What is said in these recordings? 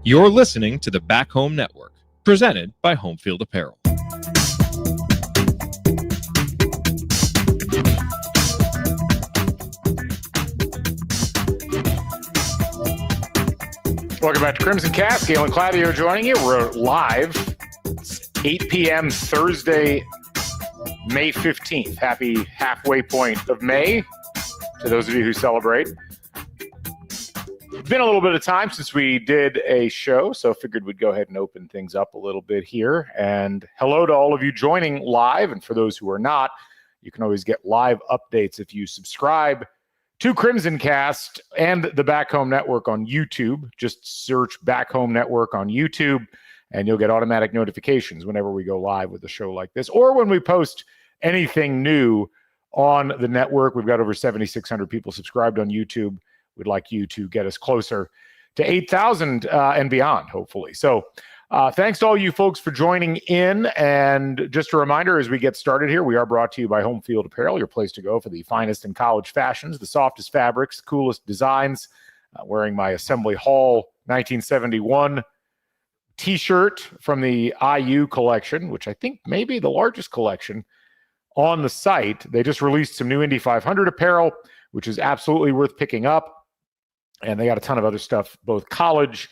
You're listening to the Back Home Network, presented by Home Field Apparel. Welcome back to CrimsonCast. Gail and Claudio joining you. We're live. It's 8 p.m. Thursday, May 15th. Happy halfway point of May to those of you who celebrate. It's been a little bit of time since we did a show, so I figured we'd go ahead and open things up a little bit here. And hello to all of you joining live. And for those who are not, you can always get live updates if you subscribe to CrimsonCast and the Back Home Network on YouTube. Just search Back Home Network on YouTube, and you'll get automatic notifications whenever we go live with a show like this, or when we post anything new on the network. We've got over 7,600 people subscribed on YouTube. We'd like you to get us closer to 8,000 and beyond, hopefully. So thanks to all you folks for joining in. And just a reminder, as we get started here, we are brought to you by Home Field Apparel, your place to go for the finest in college fashions, the softest fabrics, the coolest designs. Wearing my Assembly Hall 1971 t-shirt from the IU collection, which I think may be the largest collection on the site. They just released some new Indy 500 apparel, which is absolutely worth picking up. And they got a ton of other stuff, both college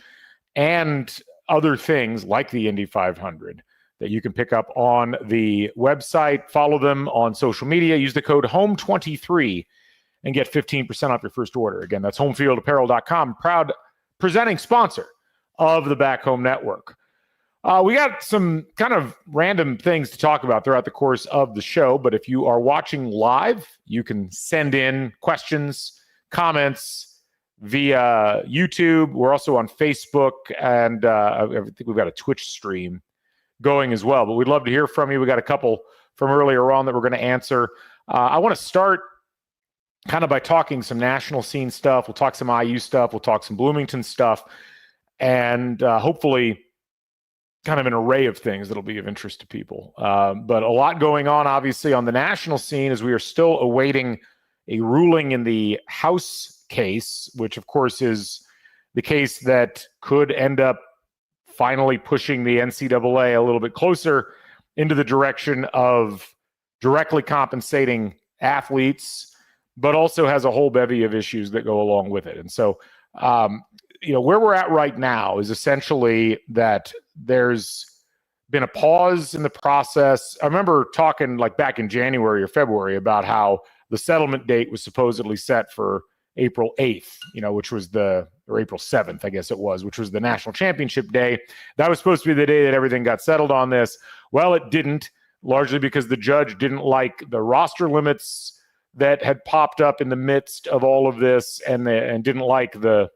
and other things like the Indy 500 that you can pick up on the website. Follow them on social media. Use the code HOME23 and get 15% off your first order. Again, that's homefieldapparel.com. Proud presenting sponsor of the Back Home Network. We got some kind of random things to talk about throughout the course of the show, but if you are watching live, you can send in questions, comments via YouTube. We're also on Facebook, and I think we've got a Twitch stream going as well, but we'd love to hear from you. We got a couple from earlier on that we're going to answer. I want to start kind of by talking some national scene stuff. We'll talk some IU stuff. We'll talk some Bloomington stuff, and hopefully kind of an array of things that'll be of interest to people. But a lot going on, obviously, on the national scene as we are still awaiting a ruling in the House case, which, of course, is the case that could end up finally pushing the NCAA a little bit closer into the direction of directly compensating athletes, but also has a whole bevy of issues that go along with it. And so, where we're at right now is essentially that there's been a pause in the process. I remember talking like back in January or February about how the settlement date was supposedly set for April 8th, which was or April 7th, I guess it was, which was the national championship day. That was supposed to be the day that everything got settled on this. Well, it didn't, largely because the judge didn't like the roster limits that had popped up in the midst of all of this, and didn't like the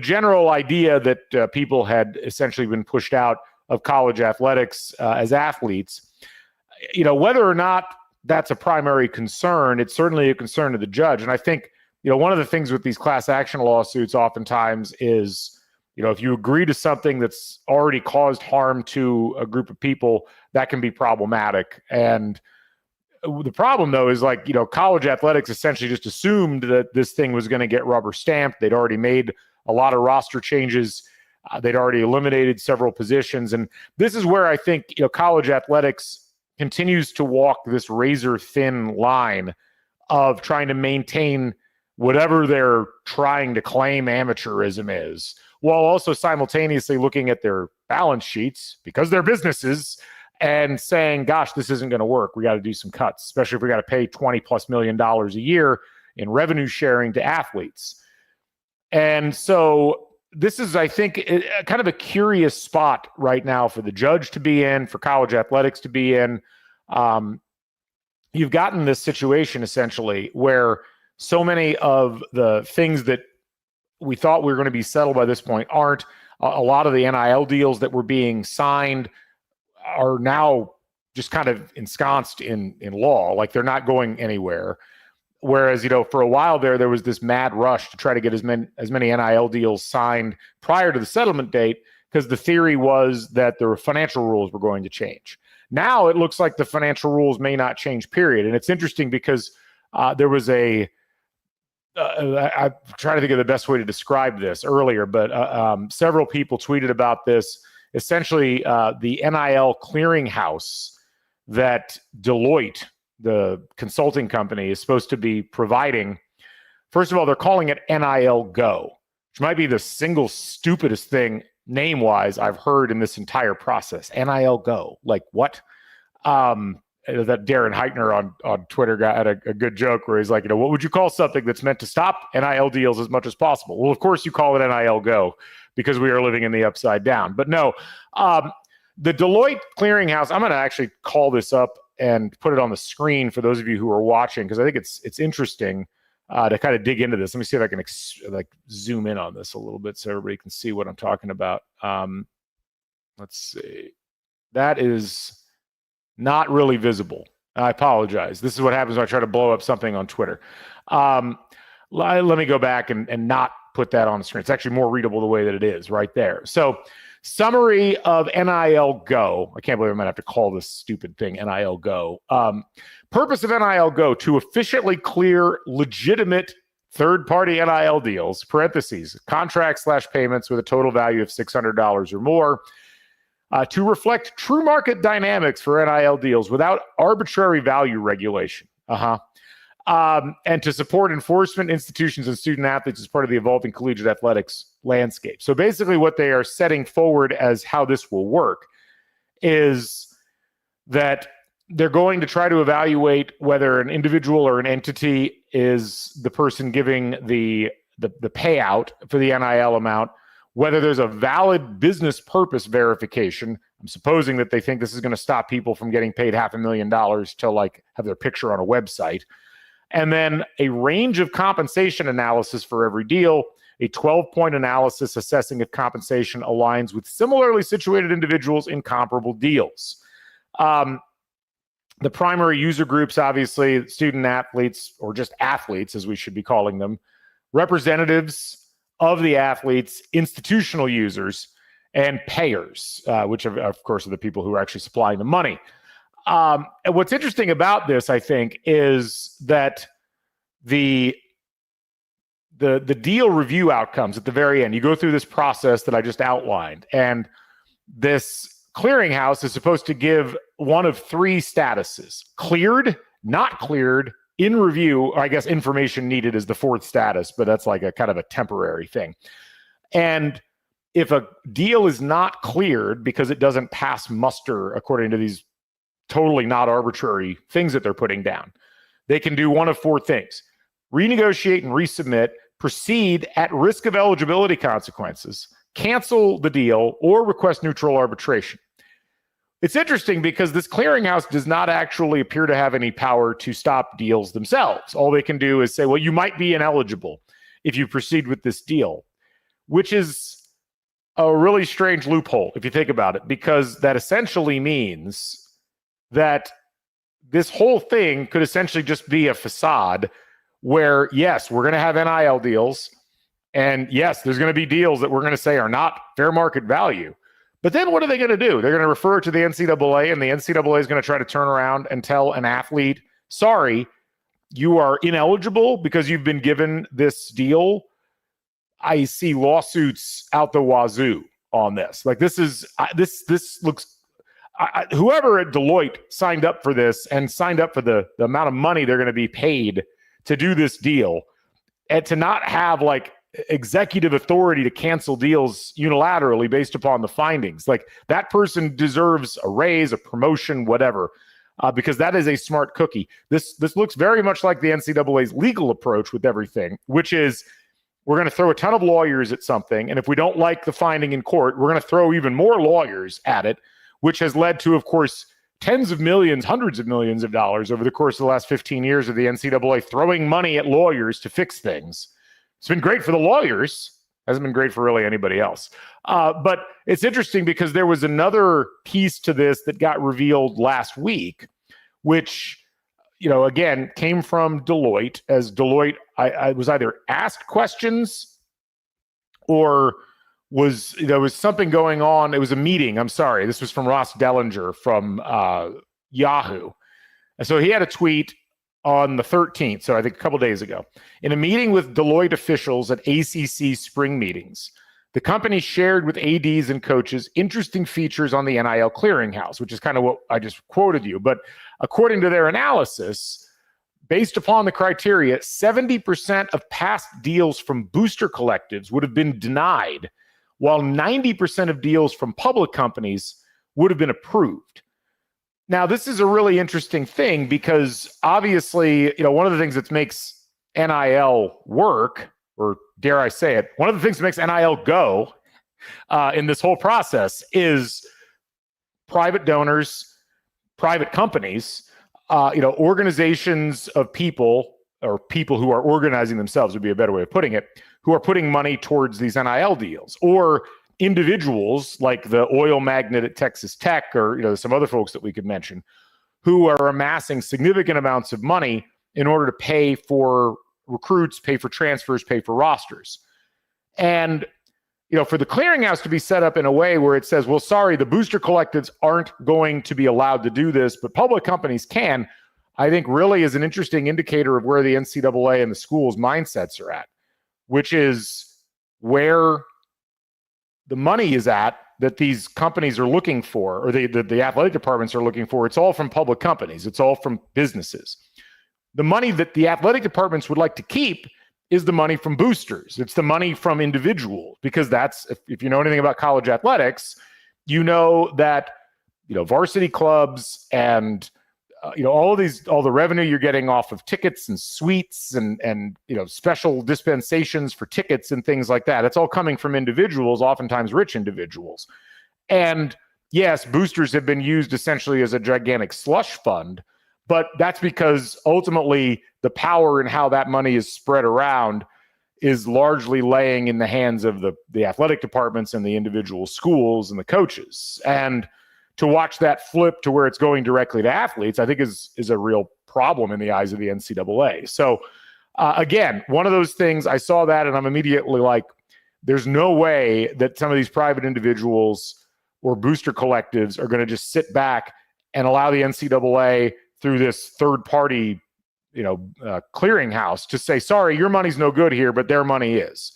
general idea that people had essentially been pushed out of college athletics as athletes. Whether or not that's a primary concern, it's certainly a concern to the judge. And I think, one of the things with these class action lawsuits oftentimes is, if you agree to something that's already caused harm to a group of people, that can be problematic. And the problem, though, is college athletics essentially just assumed that this thing was going to get rubber stamped. They'd already made a lot of roster changes. They'd already eliminated several positions. And this is where I think, college athletics continues to walk this razor thin line of trying to maintain whatever they're trying to claim amateurism is, while also simultaneously looking at their balance sheets because they're businesses and saying, gosh, this isn't going to work. We got to do some cuts, especially if we got to pay $20+ million a year in revenue sharing to athletes. And so this is, I think, kind of a curious spot right now for the judge to be in, for college athletics to be in. You've gotten this situation essentially where so many of the things that we thought we were going to be settled by this point aren't. A lot of the NIL deals that were being signed are now just kind of ensconced in law, like they're not going anywhere. Whereas, for a while there was this mad rush to try to get as many NIL deals signed prior to the settlement date, because the theory was that the financial rules were going to change. Now it looks like the financial rules may not change, period. And it's interesting because there was a I'm trying to think of the best way to describe this earlier, but several people tweeted about this. Essentially, the NIL clearinghouse that Deloitte, the consulting company, is supposed to be providing. First of all, they're calling it NIL Go, which might be the single stupidest thing name-wise I've heard in this entire process. NIL Go, like what? That Darren Heitner on Twitter had a good joke where he's like, what would you call something that's meant to stop NIL deals as much as possible? Well, of course you call it NIL Go because we are living in the upside down. But no, the Deloitte clearinghouse, I'm going to actually call this up and put it on the screen for those of you who are watching, because I think it's interesting to kind of dig into this. Let me see if I can zoom in on this a little bit so everybody can see what I'm talking about. Let's see. That is not really visible. I apologize. This is what happens when I try to blow up something on Twitter. Let me go back and not put that on the screen. It's actually more readable the way that it is right there. So, summary of NIL Go. I can't believe I'm going to have to call this stupid thing NIL Go. Purpose of NIL Go: to efficiently clear legitimate third-party NIL deals, parentheses, contracts/payments with a total value of $600 or more, to reflect true market dynamics for NIL deals without arbitrary value regulation. And to support enforcement institutions and student athletes as part of the evolving collegiate athletics landscape. So basically what they are setting forward as how this will work is that they're going to try to evaluate whether an individual or an entity is the person giving the payout for the NIL amount, whether there's a valid business purpose verification. I'm supposing that they think this is going to stop people from getting paid $500,000 to have their picture on a website. And then a range of compensation analysis for every deal, a 12-point analysis assessing if compensation aligns with similarly situated individuals in comparable deals. The primary user groups, obviously, student athletes, or just athletes, as we should be calling them, representatives of the athletes, institutional users, and payers, which of course are the people who are actually supplying the money. And what's interesting about this, I think, is that the deal review outcomes at the very end, you go through this process that I just outlined, and this clearinghouse is supposed to give one of three statuses: cleared, not cleared, in review, or I guess information needed is the fourth status, but that's like a kind of a temporary thing. And if a deal is not cleared because it doesn't pass muster according to these totally not arbitrary things that they're putting down, they can do one of four things: renegotiate and resubmit, proceed at risk of eligibility consequences, cancel the deal, or request neutral arbitration. It's interesting because this clearinghouse does not actually appear to have any power to stop deals themselves. All they can do is say, well, you might be ineligible if you proceed with this deal, which is a really strange loophole if you think about it, because that essentially means that this whole thing could essentially just be a facade where, yes, we're going to have NIL deals, and yes, there's going to be deals that we're going to say are not fair market value. But then what are they going to do? They're going to refer to the NCAA, and the NCAA is going to try to turn around and tell an athlete, sorry, you are ineligible because you've been given this deal. I see lawsuits out the wazoo on this. Like this looks, whoever at Deloitte signed up for this and signed up for the amount of money they're going to be paid to do this deal, and to not have executive authority to cancel deals unilaterally based upon the findings. Like that person deserves a raise, a promotion, whatever, because that is a smart cookie. This looks very much like the NCAA's legal approach with everything, which is we're going to throw a ton of lawyers at something, and if we don't like the finding in court, we're going to throw even more lawyers at it, which has led to, of course, tens of millions, hundreds of millions of dollars over the course of the last 15 years of the NCAA throwing money at lawyers to fix things. It's been great for the lawyers. Hasn't been great for really anybody else. But it's interesting because there was another piece to this that got revealed last week, which, again, came from Deloitte, as Deloitte I was either asked questions or there was something going on. It was a meeting. I'm sorry. This was from Ross Dellinger from Yahoo. And so he had a tweet on the 13th, so I think a couple days ago, in a meeting with Deloitte officials at ACC spring meetings, the company shared with ADs and coaches interesting features on the NIL clearinghouse, which is kind of what I just quoted you. But according to their analysis, based upon the criteria, 70% of past deals from booster collectives would have been denied, while 90% of deals from public companies would have been approved. Now, this is a really interesting thing because obviously, one of the things that makes NIL work, or dare I say it, one of the things that makes NIL go in this whole process is private donors, private companies, organizations of people, or people who are organizing themselves would be a better way of putting it, who are putting money towards these NIL deals, or individuals like the oil magnate at Texas Tech, or some other folks that we could mention, who are amassing significant amounts of money in order to pay for recruits, pay for transfers, pay for rosters. And for the clearinghouse to be set up in a way where it says, well, sorry, the booster collectives aren't going to be allowed to do this, but public companies can, I think really is an interesting indicator of where the NCAA and the schools' mindsets are at, which is where the money is at that these companies are looking for, or the athletic departments are looking for. It's all from public companies. It's all from businesses. The money that the athletic departments would like to keep is the money from boosters. It's the money from individuals, because that's, if you know anything about college athletics, you know that, varsity clubs and, all the revenue you're getting off of tickets and suites and special dispensations for tickets and things like that. It's all coming from individuals, oftentimes rich individuals. And yes, boosters have been used essentially as a gigantic slush fund, but that's because ultimately the power in how that money is spread around is largely laying in the hands of the athletic departments and the individual schools and the coaches. And to watch that flip to where it's going directly to athletes, I think is a real problem in the eyes of the NCAA. So again, one of those things, I saw that and I'm immediately like, there's no way that some of these private individuals or booster collectives are going to just sit back and allow the NCAA through this third party, clearinghouse to say, sorry, your money's no good here, but their money is.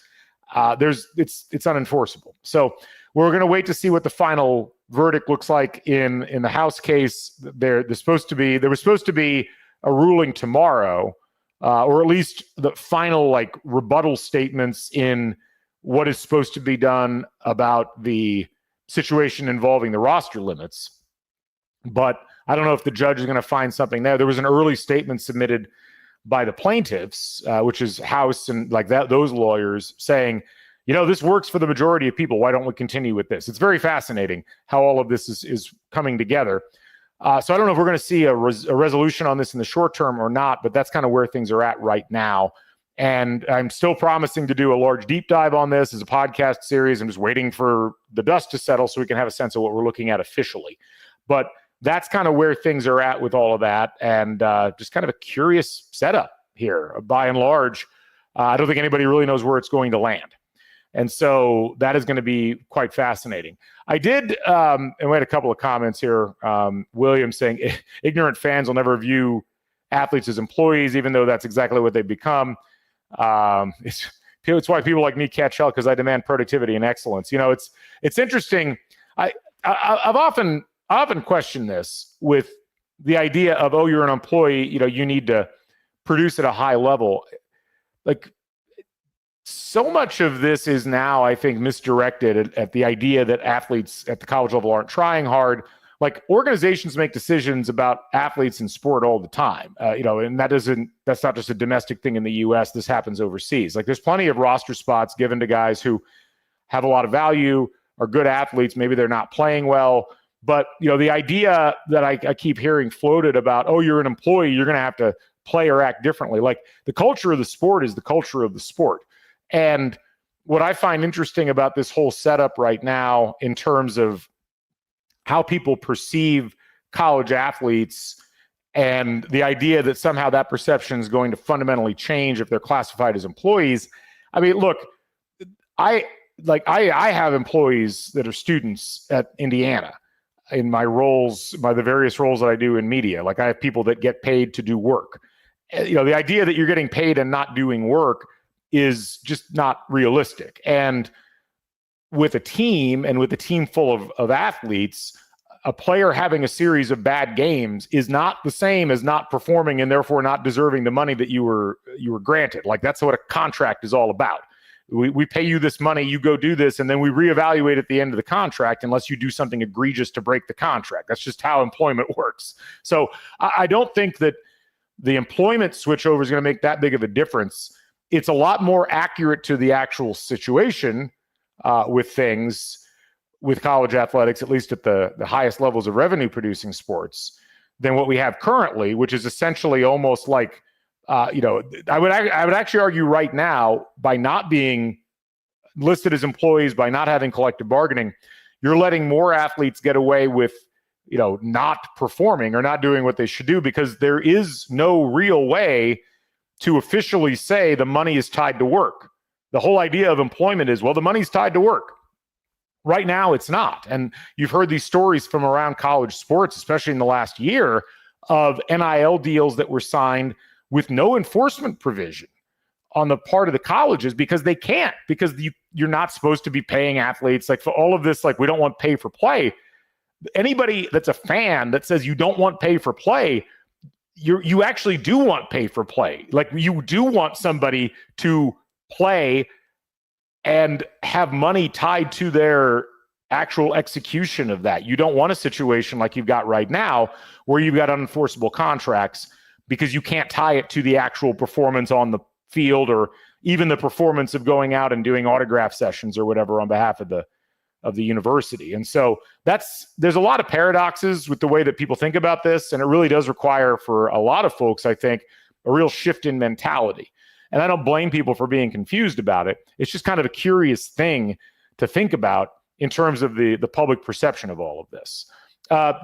It's unenforceable. So we're going to wait to see what the final verdict looks like in the House case. There was supposed to be a ruling tomorrow, or at least the final rebuttal statements in what is supposed to be done about the situation involving the roster limits. But I don't know if the judge is going to find something there. There was an early statement submitted by the plaintiffs, which is House and those lawyers, saying, this works for the majority of people. Why don't we continue with this? It's very fascinating how all of this is coming together. So I don't know if we're going to see a resolution on this in the short term or not, but that's kind of where things are at right now. And I'm still promising to do a large deep dive on this as a podcast series. I'm just waiting for the dust to settle so we can have a sense of what we're looking at officially. But that's kind of where things are at with all of that. And just kind of a curious setup here. By and large, I don't think anybody really knows where it's going to land. And so that is going to be quite fascinating. I did, and we had a couple of comments here. William saying, ignorant fans will never view athletes as employees, even though that's exactly what they've become. It's why people like me catch hell, because I demand productivity and excellence. It's interesting. I've often questioned this with the idea of, oh, you're an employee, you need to produce at a high level. So much of this is now, I think, misdirected at the idea that athletes at the college level aren't trying hard. Organizations make decisions about athletes in sport all the time, and that's not just a domestic thing in the U.S. This happens overseas. There's plenty of roster spots given to guys who have a lot of value, are good athletes. Maybe they're not playing well, but the idea that I keep hearing floated about, oh, you're an employee, you're going to have to play or act differently. The culture of the sport is the culture of the sport. And what I find interesting about this whole setup right now in terms of how people perceive college athletes and the idea that somehow that perception is going to fundamentally change if they're classified as employees. I mean, look, I have employees that are students at Indiana in my roles, by the various roles that I do in media. I have people that get paid to do work. the idea that you're getting paid and not doing work is just not realistic. And with a team full of athletes, a player having a series of bad games is not the same as not performing and therefore not deserving the money that you were granted. Like, that's what a contract is all about. We pay you this money, you go do this, and then we reevaluate at the end of the contract unless you do something egregious to break the contract. That's just how employment works. So I don't think that the employment switchover is going to make that big of a difference. It's a lot more accurate to the actual situation with things with college athletics, at least at the highest levels of revenue producing sports, than what we have currently, which is essentially almost like, I would actually argue right now, by not being listed as employees, by not having collective bargaining, you're letting more athletes get away with, not performing or not doing what they should do, because there is no real way to officially say the money is tied to work. The whole idea of employment is, well, the money's tied to work. Right now, it's not. And you've heard these stories from around college sports, especially in the last year, of NIL deals that were signed with no enforcement provision on the part of the colleges, because they can't, because you're not supposed to be paying athletes. Like, for all of this, like, we don't want pay for play. Anybody that's a fan that says you don't want pay for play, you actually do want pay for play. Like, you do want somebody to play and have money tied to their actual execution of that. You don't want a situation like you've got right now where you've got unenforceable contracts because you can't tie it to the actual performance on the field, or even the performance of going out and doing autograph sessions or whatever on behalf of the university. And so there's a lot of paradoxes with the way that people think about this, and it really does require, for a lot of folks, I think, a real shift in mentality. And I don't blame people for being confused about it. It's just kind of a curious thing to think about in terms of the public perception of all of this.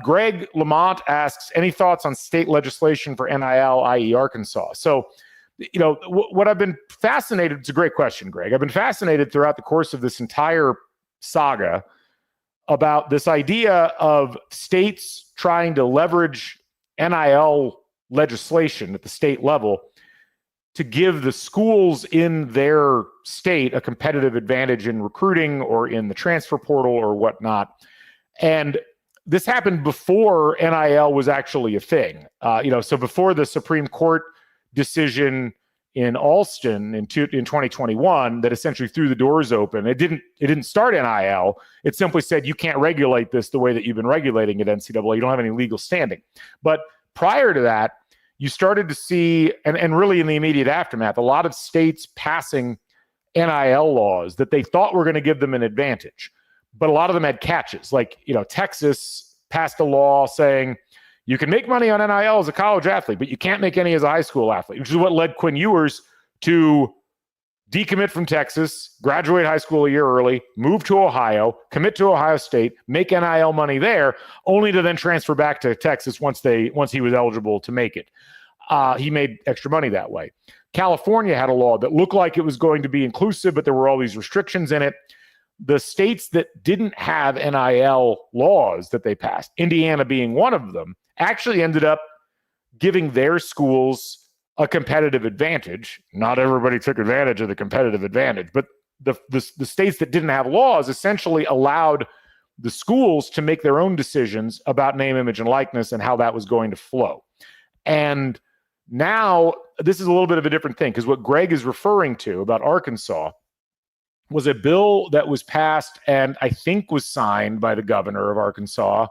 Greg Lamont asks, any thoughts on state legislation for NIL, i.e. Arkansas? So, what I've been fascinated, it's a great question, Greg. I've been fascinated throughout the course of this entire saga about this idea of states trying to leverage NIL legislation at the state level to give the schools in their state a competitive advantage in recruiting or in the transfer portal or whatnot. And this happened before NIL was actually a thing. So before the Supreme Court decision in Alston in 2021 that essentially threw the doors open, it didn't start NIL. It simply said you can't regulate this the way that you've been regulating at NCAA. You don't have any legal standing. But prior to that, you started to see, and really in the immediate aftermath, a lot of states passing NIL laws that they thought were going to give them an advantage. But a lot of them had catches. Like, Texas passed a law saying you can make money on NIL as a college athlete, but you can't make any as a high school athlete, which is what led Quinn Ewers to decommit from Texas, graduate high school a year early, move to Ohio, commit to Ohio State, make NIL money there, only to then transfer back to Texas once he was eligible to make it. He made extra money that way. California had a law that looked like it was going to be inclusive, but there were all these restrictions in it. The states that didn't have NIL laws that they passed, Indiana being one of them, actually ended up giving their schools a competitive advantage. Not everybody took advantage of the competitive advantage, but the states that didn't have laws essentially allowed the schools to make their own decisions about name, image, and likeness and how that was going to flow. And now this is a little bit of a different thing, because what Greg is referring to about Arkansas was a bill that was passed and I think was signed by the governor of Arkansas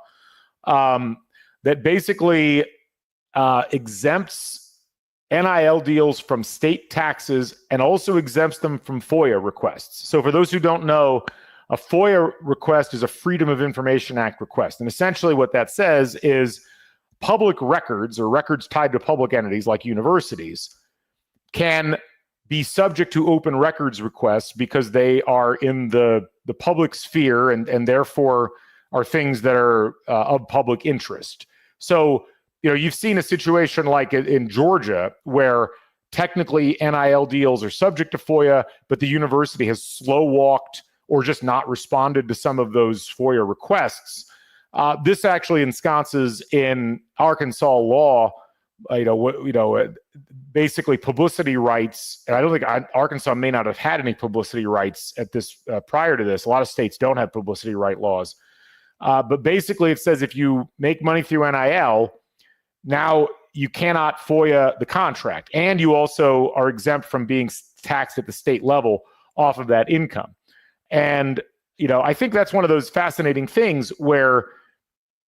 that basically exempts NIL deals from state taxes and also exempts them from FOIA requests. So for those who don't know, a FOIA request is a Freedom of Information Act request. And essentially what that says is public records, or records tied to public entities like universities, can be subject to open records requests because they are in the public sphere and therefore are things that are of public interest. So, you've seen a situation like in Georgia where technically NIL deals are subject to FOIA, but the university has slow walked or just not responded to some of those FOIA requests. This actually ensconces in Arkansas law basically publicity rights. And I don't think Arkansas may not have had any publicity rights at this prior to this. A lot of states don't have publicity right laws. But basically it says if you make money through NIL, now you cannot FOIA the contract. And you also are exempt from being taxed at the state level off of that income. And, I think that's one of those fascinating things where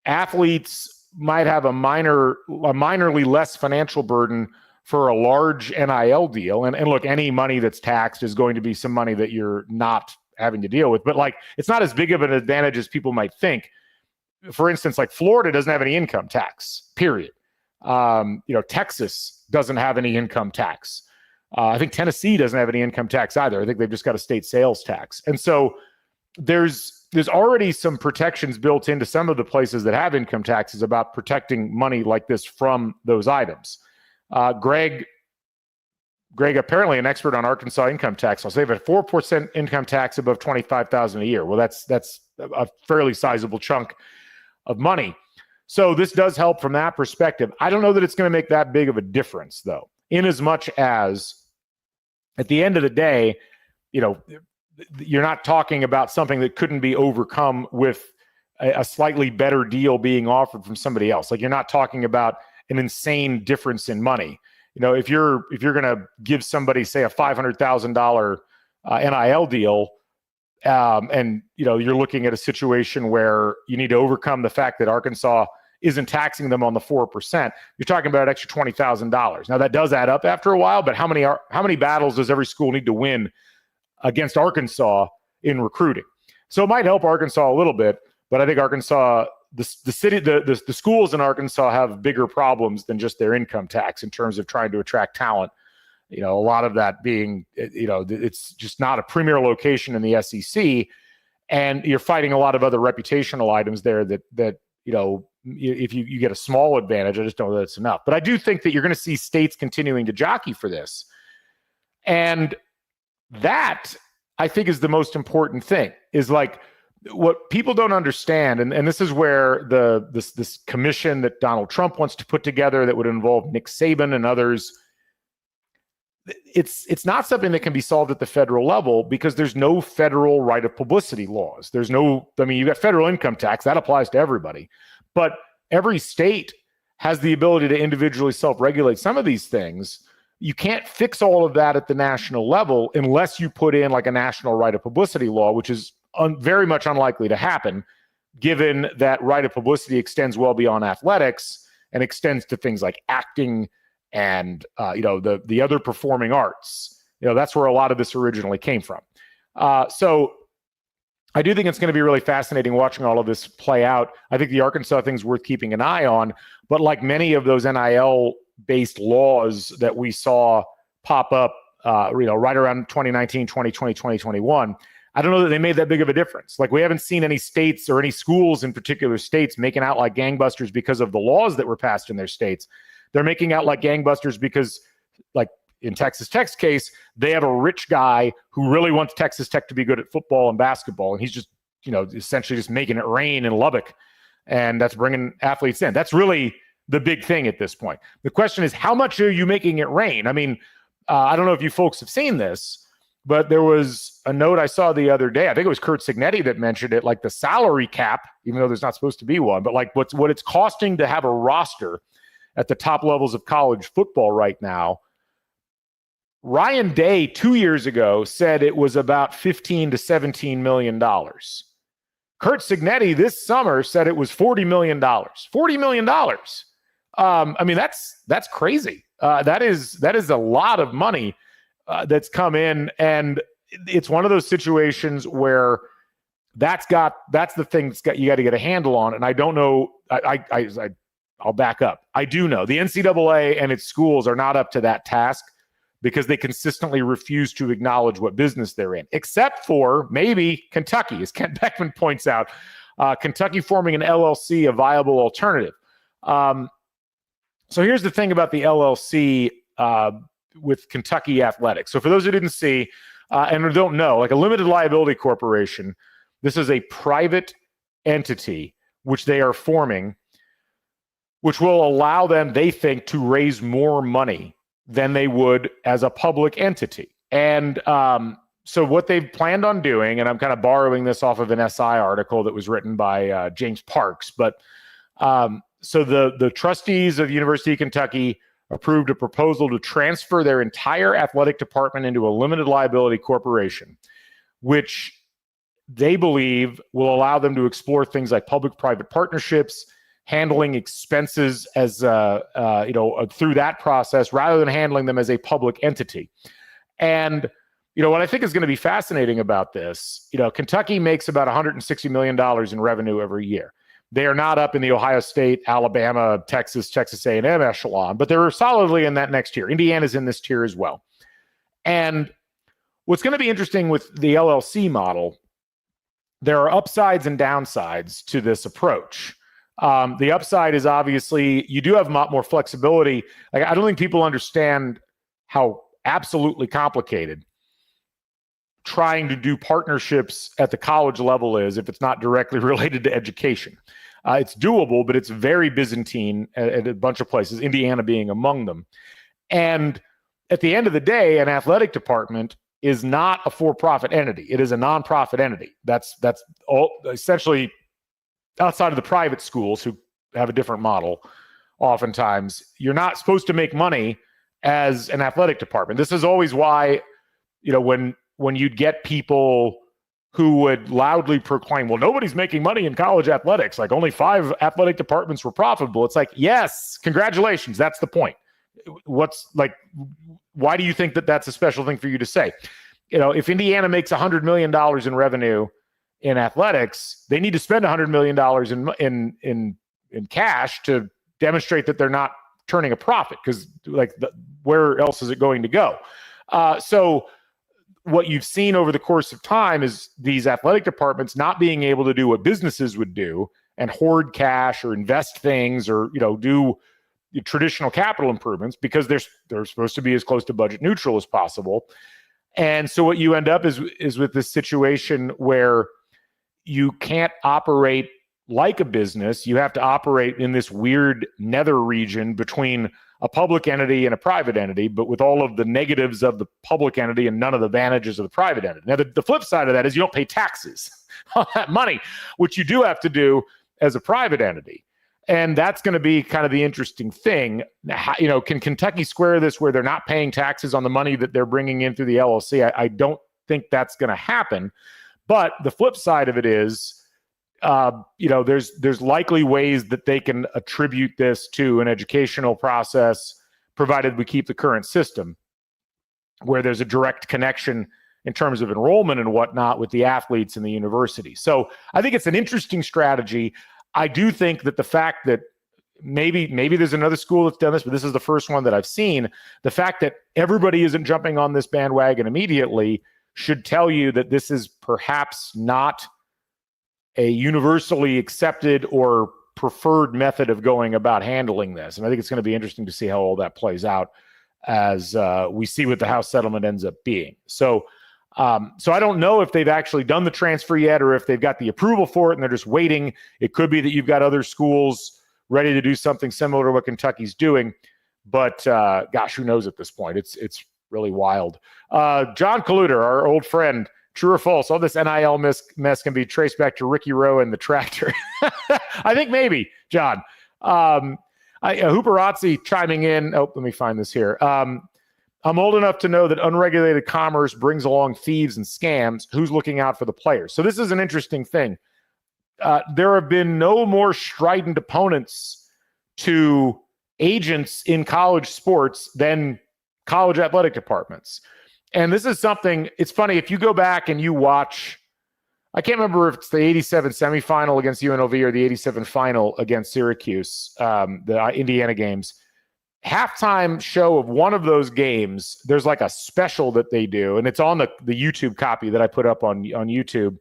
athletes might have a minorly less financial burden for a large NIL deal. And look, any money that's taxed is going to be some money that you're not having to deal with. But it's not as big of an advantage as people might think. For instance, Florida doesn't have any income tax, period. Texas doesn't have any income tax. I think Tennessee doesn't have any income tax either. I think they've just got a state sales tax. And so there's already some protections built into some of the places that have income taxes about protecting money like this from those items. Greg, apparently an expert on Arkansas income tax. I'll say if a 4% income tax above $25,000 a year. Well, that's a fairly sizable chunk of money. So this does help from that perspective. I don't know that it's going to make that big of a difference, though, in as much as at the end of the day, you're not talking about something that couldn't be overcome with a slightly better deal being offered from somebody else. You're not talking about an insane difference in money. If you're going to give somebody, say, a $500,000 NIL deal, and you're looking at a situation where you need to overcome the fact that Arkansas isn't taxing them on the 4%, you're talking about an extra $20,000. Now that does add up after a while, but how many battles does every school need to win against Arkansas in recruiting? So it might help Arkansas a little bit, but I think Arkansas, the schools in Arkansas have bigger problems than just their income tax in terms of trying to attract talent. A lot of that being, it's just not a premier location in the SEC, and you're fighting a lot of other reputational items there that if you get a small advantage. I just don't know that it's enough. But I do think that you're going to see states continuing to jockey for this. And that, I think, is the most important thing, is what people don't understand. And this is where this commission that Donald Trump wants to put together that would involve Nick Saban and others, it's not something that can be solved at the federal level because there's no federal right of publicity laws. You got federal income tax, that applies to everybody. But every state has the ability to individually self-regulate some of these things. You can't fix all of that at the national level unless you put in a national right of publicity law, which is very much unlikely to happen, given that right of publicity extends well beyond athletics and extends to things like acting and the other performing arts. That's where a lot of this originally came from. So I do think it's going to be really fascinating watching all of this play out. I think the Arkansas thing's worth keeping an eye on, but like many of those NIL-based laws that we saw pop up, right around 2019, 2020, 2021, I don't know that they made that big of a difference. We haven't seen any states or any schools in particular states making out like gangbusters because of the laws that were passed in their states. They're making out like gangbusters because, in Texas Tech's case, they have a rich guy who really wants Texas Tech to be good at football and basketball, and he's just, essentially just making it rain in Lubbock, and that's bringing athletes in. That's really the big thing at this point. The question is, how much are you making it rain? I mean, I don't know if you folks have seen this, but there was a note I saw the other day. I think it was Curt Cignetti that mentioned it, the salary cap, even though there's not supposed to be one, but what it's costing to have a roster at the top levels of college football right now. Ryan Day 2 years ago said it was about $15 to $17 million. Curt Cignetti this summer said it was $40 million. $40 million. That's crazy. That is a lot of money that's come in, and it's one of those situations where that's the thing you got to get a handle on. And I don't know. I'll back up. I do know the NCAA and its schools are not up to that task, because they consistently refuse to acknowledge what business they're in, except for maybe Kentucky, as Kent Beckman points out. Kentucky forming an LLC, a viable alternative. So here's the thing about the LLC with Kentucky Athletics. So for those who didn't see and who don't know, a limited liability corporation, this is a private entity which they are forming, which will allow them, they think, to raise more money than they would as a public entity. And so what they've planned on doing, and I'm kind of borrowing this off of an SI article that was written by James Parks, but so the trustees of the University of Kentucky approved a proposal to transfer their entire athletic department into a limited liability corporation, which they believe will allow them to explore things like public-private partnerships, handling expenses as through that process rather than handling them as a public entity. And what I think is going to be fascinating about this, Kentucky makes about $160 million in revenue every year. They are not up in the Ohio State, Alabama, Texas A&M echelon, but they're solidly in that next tier. Indiana's in this tier as well. And what's going to be interesting with the LLC model, there are upsides and downsides to this approach. The upside is obviously you do have a lot more flexibility. Like, I don't think people understand how absolutely complicated trying to do partnerships at the college level is if it's not directly related to education. It's doable, but it's very Byzantine at a bunch of places, Indiana being among them. And at the end of the day, an athletic department is not a for-profit entity. It is a nonprofit entity. That's all essentially outside of the private schools who have a different model. Oftentimes, you're not supposed to make money as an athletic department. This is always why, when you'd get people who would loudly proclaim, well, nobody's making money in college athletics, like only 5 athletic departments were profitable. It's like, yes, congratulations. That's the point. Why do you think that that's a special thing for you to say? If Indiana makes $100 million in revenue in athletics, they need to spend $100 million in cash to demonstrate that they're not turning a profit, because where else is it going to go? So what you've seen over the course of time is these athletic departments not being able to do what businesses would do and hoard cash or invest things or do traditional capital improvements, because they're supposed to be as close to budget neutral as possible. And so what you end up is with this situation where you can't operate like a business. You have to operate in this weird nether region between a public entity and a private entity, but with all of the negatives of the public entity and none of the advantages of the private entity. Now, the flip side of that is you don't pay taxes on that money, which you do have to do as a private entity. And that's going to be kind of the interesting thing. Can Kentucky square this where they're not paying taxes on the money that they're bringing in through the LLC? I don't think that's going to happen. But the flip side of it is, there's likely ways that they can attribute this to an educational process, provided we keep the current system, where there's a direct connection in terms of enrollment and whatnot with the athletes in the university. So I think it's an interesting strategy. I do think that the fact that maybe there's another school that's done this, but this is the first one that I've seen. The fact that everybody isn't jumping on this bandwagon immediately should tell you that this is perhaps not a universally accepted or preferred method of going about handling this. And I think it's going to be interesting to see how all that plays out as we see what the House settlement ends up being. So I don't know if they've actually done the transfer yet or if they've got the approval for it and they're just waiting. It could be that you've got other schools ready to do something similar to what Kentucky's doing. But gosh, who knows at this point? It's really wild. John Kaluter, our old friend, true or false, all this NIL mess can be traced back to Ricky Rowe and the tractor. I think maybe, John. Hooperazzi chiming in. Oh, let me find this here. I'm old enough to know that unregulated commerce brings along thieves and scams. Who's looking out for the players? So this is an interesting thing. There have been no more strident opponents to agents in college sports than college athletic departments. And this is something, it's funny, if you go back and you watch, I can't remember if it's the 87 semifinal against UNLV or the 87 final against Syracuse, the Indiana games. Halftime show of one of those games, there's like a special that they do, and it's on the YouTube copy that I put up on YouTube,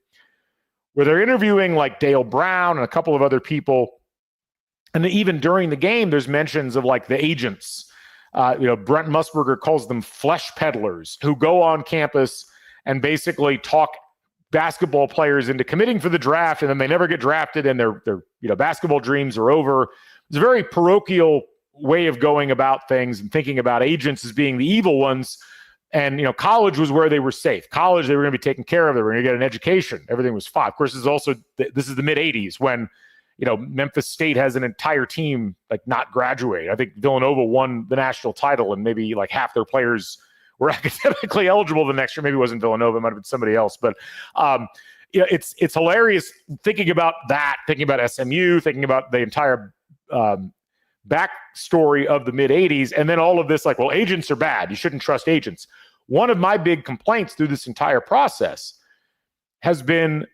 where they're interviewing like Dale Brown and a couple of other people. And even during the game, there's mentions of like the agents. Brent Musburger calls them flesh peddlers who go on campus and basically talk basketball players into committing for the draft, and then they never get drafted, and their basketball dreams are over. it's a very parochial way of going about things and thinking about agents as being the evil ones. And, college was where they were safe. College, they were going to be taken care of. They were going to get an education. Everything was fine. Of course, this is the mid 80s when, Memphis State has an entire team not graduate. I think Villanova won the national title and maybe half their players were academically eligible the next year. Maybe it wasn't Villanova, it might have been somebody else. But, it's hilarious thinking about that, thinking about SMU, thinking about the entire backstory of the mid 80s. And then all of this, agents are bad. You shouldn't trust agents. One of my big complaints through this entire process has been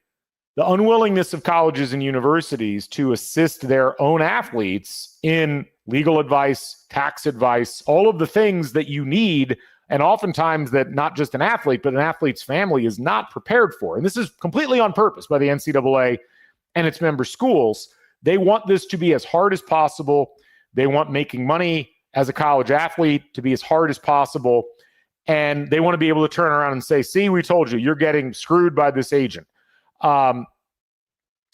the unwillingness of colleges and universities to assist their own athletes in legal advice, tax advice, all of the things that you need, and oftentimes that not just an athlete, but an athlete's family is not prepared for. And this is completely on purpose by the NCAA and its member schools. They want this to be as hard as possible. They want making money as a college athlete to be as hard as possible. And they want to be able to turn around and say, see, we told you, you're getting screwed by this agent. And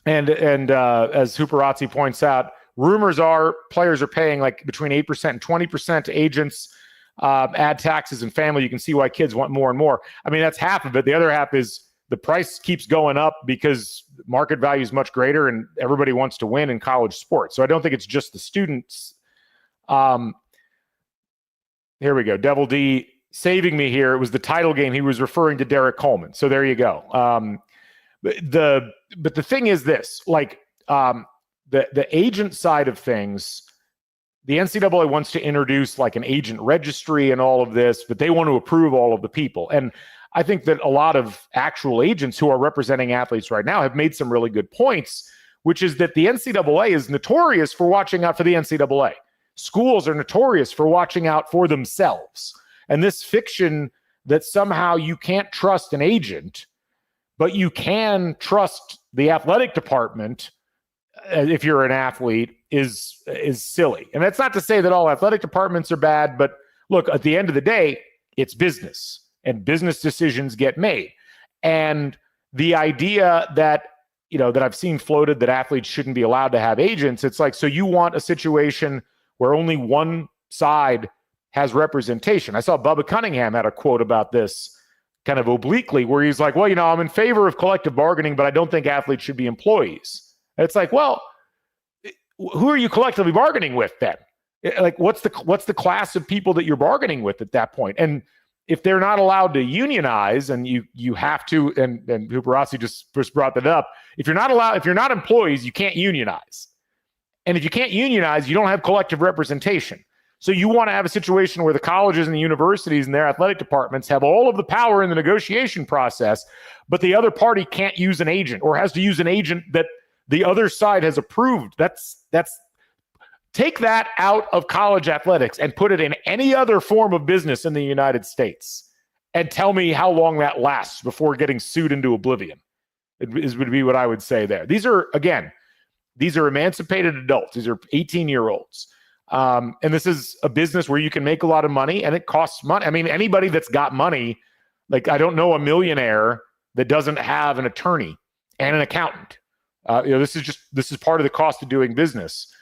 as Hooperazzi points out, rumors are players are paying between 8% and 20% to agents, add taxes and family. You can see why kids want more and more. I mean, that's half of it. The other half is the price keeps going up because market value is much greater and everybody wants to win in college sports. So I don't think it's just the students. Here we go. Devil D saving me here. It was the title game. He was referring to Derek Coleman. So there you go. But the thing is this, the agent side of things, the NCAA wants to introduce an agent registry and all of this, but they want to approve all of the people. And I think that a lot of actual agents who are representing athletes right now have made some really good points, which is that the NCAA is notorious for watching out for the NCAA. Schools are notorious for watching out for themselves. And this fiction that somehow you can't trust an agent, but you can trust the athletic department if you're an athlete is silly. And that's not to say that all athletic departments are bad, but look, at the end of the day, it's business and business decisions get made. And the idea that, that I've seen floated that athletes shouldn't be allowed to have agents, it's so you want a situation where only one side has representation. I saw Bubba Cunningham had a quote about this kind of obliquely where he's like, well, I'm in favor of collective bargaining, but I don't think athletes should be employees. And it's well, who are you collectively bargaining with then? What's the class of people that you're bargaining with at that point? And if they're not allowed to unionize, and you have to, and Hooperazzi just brought that up, if you're not employees, you can't unionize. And if you can't unionize, you don't have collective representation. So you want to have a situation where the colleges and the universities and their athletic departments have all of the power in the negotiation process, but the other party can't use an agent or has to use an agent that the other side has approved. That's take that out of college athletics and put it in any other form of business in the United States and tell me how long that lasts before getting sued into oblivion. Would be what I would say there. These are emancipated adults. These are 18-year-olds. And this is a business where you can make a lot of money and it costs money. I mean, anybody that's got money, I don't know a millionaire that doesn't have an attorney and an accountant. This is part of the cost of doing business.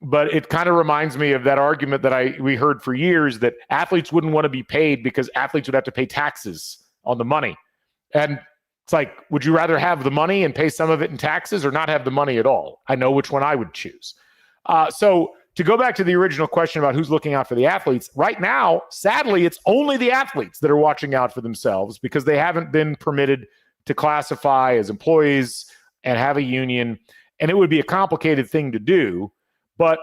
But it kind of reminds me of that argument that we heard for years that athletes wouldn't want to be paid because athletes would have to pay taxes on the money. And it's would you rather have the money and pay some of it in taxes or not have the money at all? I know which one I would choose. So to go back to the original question about who's looking out for the athletes, right now, sadly, it's only the athletes that are watching out for themselves because they haven't been permitted to classify as employees and have a union. And it would be a complicated thing to do, but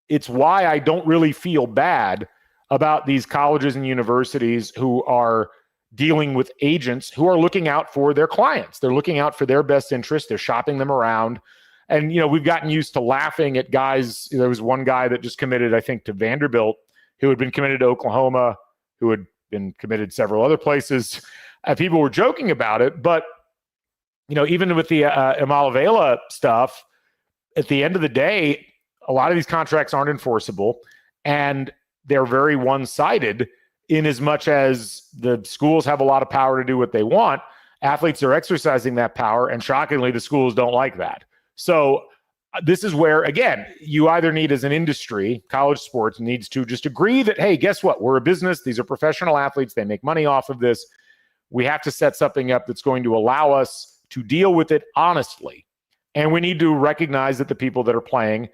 it's why I don't really feel bad about these colleges and universities who are dealing with agents who are looking out for their clients. They're looking out for their best interests. They're shopping them around. And, we've gotten used to laughing at guys. There was one guy that just committed, I think, to Vanderbilt, who had been committed to Oklahoma, who had been committed several other places. People were joking about it. But, even with the Imalavela stuff, at the end of the day, a lot of these contracts aren't enforceable. And they're very one-sided in as much as the schools have a lot of power to do what they want. Athletes are exercising that power. And shockingly, the schools don't like that. So this is where, again, you either need, as an industry, college sports needs to just agree that, hey, guess what? We're a business. These are professional athletes. They make money off of this. We have to set something up that's going to allow us to deal with it honestly. And we need to recognize that the people that are playing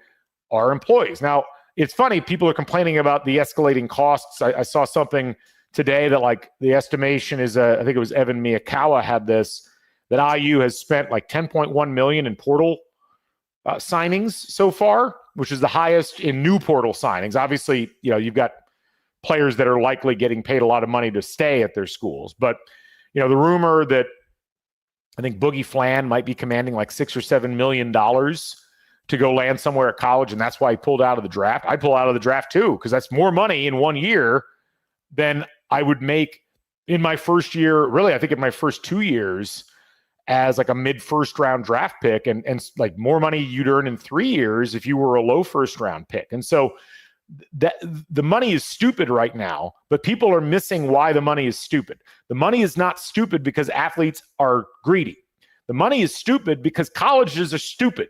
are employees. Now, it's funny, people are complaining about the escalating costs. I saw something today that, like, the estimation is, I think it was Evan Miyakawa had this, that IU has spent like $10.1 million in portal signings so far, which is the highest in new portal signings. Obviously, you've got players that are likely getting paid a lot of money to stay at their schools. But, the rumor that I think Boogie Flan might be commanding like $6 or $7 million to go land somewhere at college, and that's why he pulled out of the draft. I'd pull out of the draft too, because that's more money in 1 year than I would make in my first year. Really, I think in my first 2 years as like a mid first round draft pick, and like more money you'd earn in 3 years if you were a low first round pick. And so that the money is stupid right now, but people are missing why the money is stupid. The money is not stupid because athletes are greedy. The money is stupid because colleges are stupid.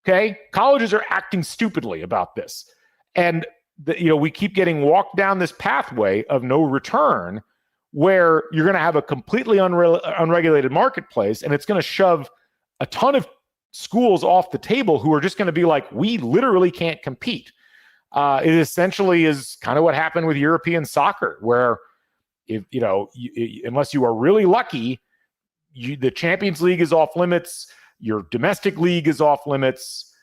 Okay? Colleges are acting stupidly about this. And we keep getting walked down this pathway of no return, where you're going to have a completely unregulated marketplace, and it's going to shove a ton of schools off the table who are just going to be like, we literally can't compete. It essentially is kind of what happened with European soccer, where unless you are really lucky, the Champions League is off limits, your domestic league is off limits.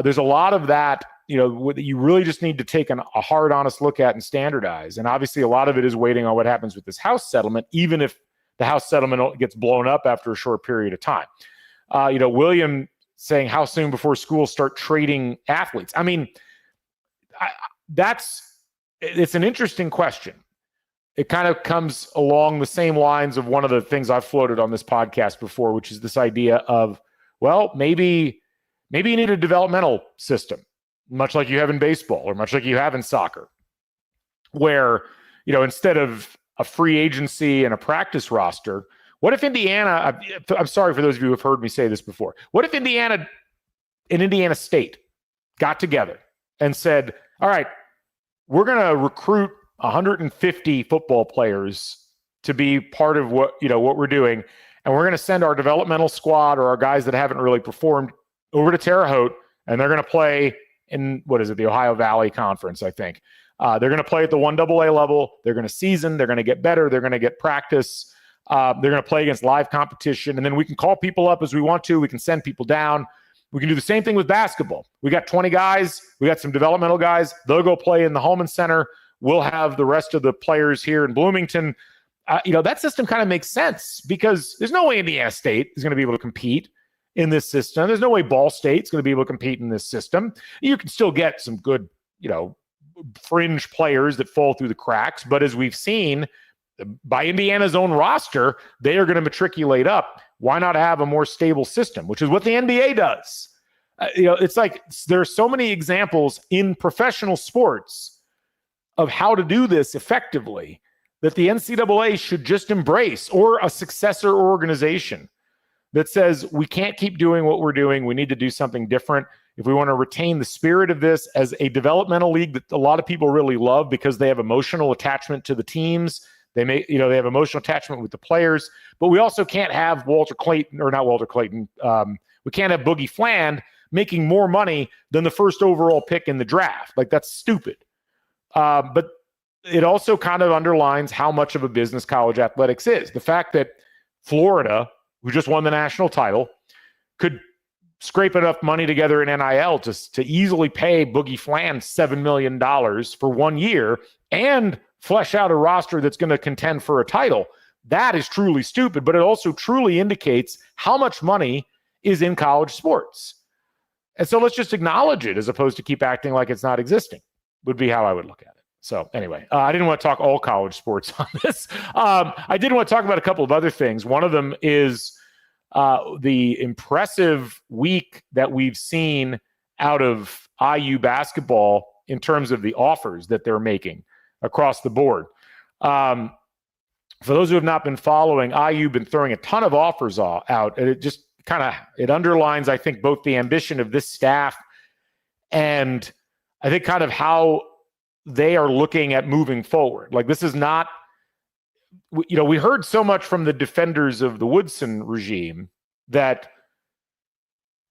There's a lot of that you really just need to take a hard, honest look at and standardize. And obviously, a lot of it is waiting on what happens with this House settlement, even if the House settlement gets blown up after a short period of time. William saying, how soon before schools start trading athletes? I mean, it's an interesting question. It kind of comes along the same lines of one of the things I've floated on this podcast before, which is this idea of, well, maybe you need a developmental system, much like you have in baseball or much like you have in soccer, where, instead of a free agency and a practice roster, what if Indiana, I'm sorry for those of you who have heard me say this before, what if Indiana State got together and said, all right, we're going to recruit 150 football players to be part of what we're doing, and we're going to send our developmental squad or our guys that haven't really performed over to Terre Haute, and they're going to play in, the Ohio Valley Conference, I think. They're going to play at the 1AA level. They're going to season. They're going to get better. They're going to get practice. They're going to play against live competition. And then we can call people up as we want to. We can send people down. We can do the same thing with basketball. We got 20 guys. We got some developmental guys. They'll go play in the Holman Center. We'll have the rest of the players here in Bloomington. That system kind of makes sense, because there's no way Indiana State is going to be able to compete in this system. There's no way Ball State's going to be able to compete in this system. You can still get some good, fringe players that fall through the cracks. But as we've seen by Indiana's own roster, they are going to matriculate up. Why not have a more stable system, which is what the NBA does? It's like there are so many examples in professional sports of how to do this effectively that the NCAA should just embrace, or a successor organization that says, we can't keep doing what we're doing. We need to do something different. If we want to retain the spirit of this as a developmental league that a lot of people really love because they have emotional attachment to the teams, they have emotional attachment with the players, but we also can't have we can't have Boogie Fland making more money than the first overall pick in the draft. Like, that's stupid. But it also kind of underlines how much of a business college athletics is. The fact that Florida, who just won the national title, could scrape enough money together in NIL to easily pay Boogie Fland $7 million for 1 year and flesh out a roster that's going to contend for a title. That is truly stupid, but it also truly indicates how much money is in college sports. And so let's just acknowledge it as opposed to keep acting like it's not existing, would be how I would look at it. So anyway, I didn't want to talk all college sports on this. I did want to talk about a couple of other things. One of them is the impressive week that we've seen out of IU basketball in terms of the offers that they're making across the board. For those who have not been following, IU been throwing a ton of offers out, and it just it underlines, I think, both the ambition of this staff and I think kind of how they are looking at moving forward. Like, this is not, we heard so much from the defenders of the Woodson regime that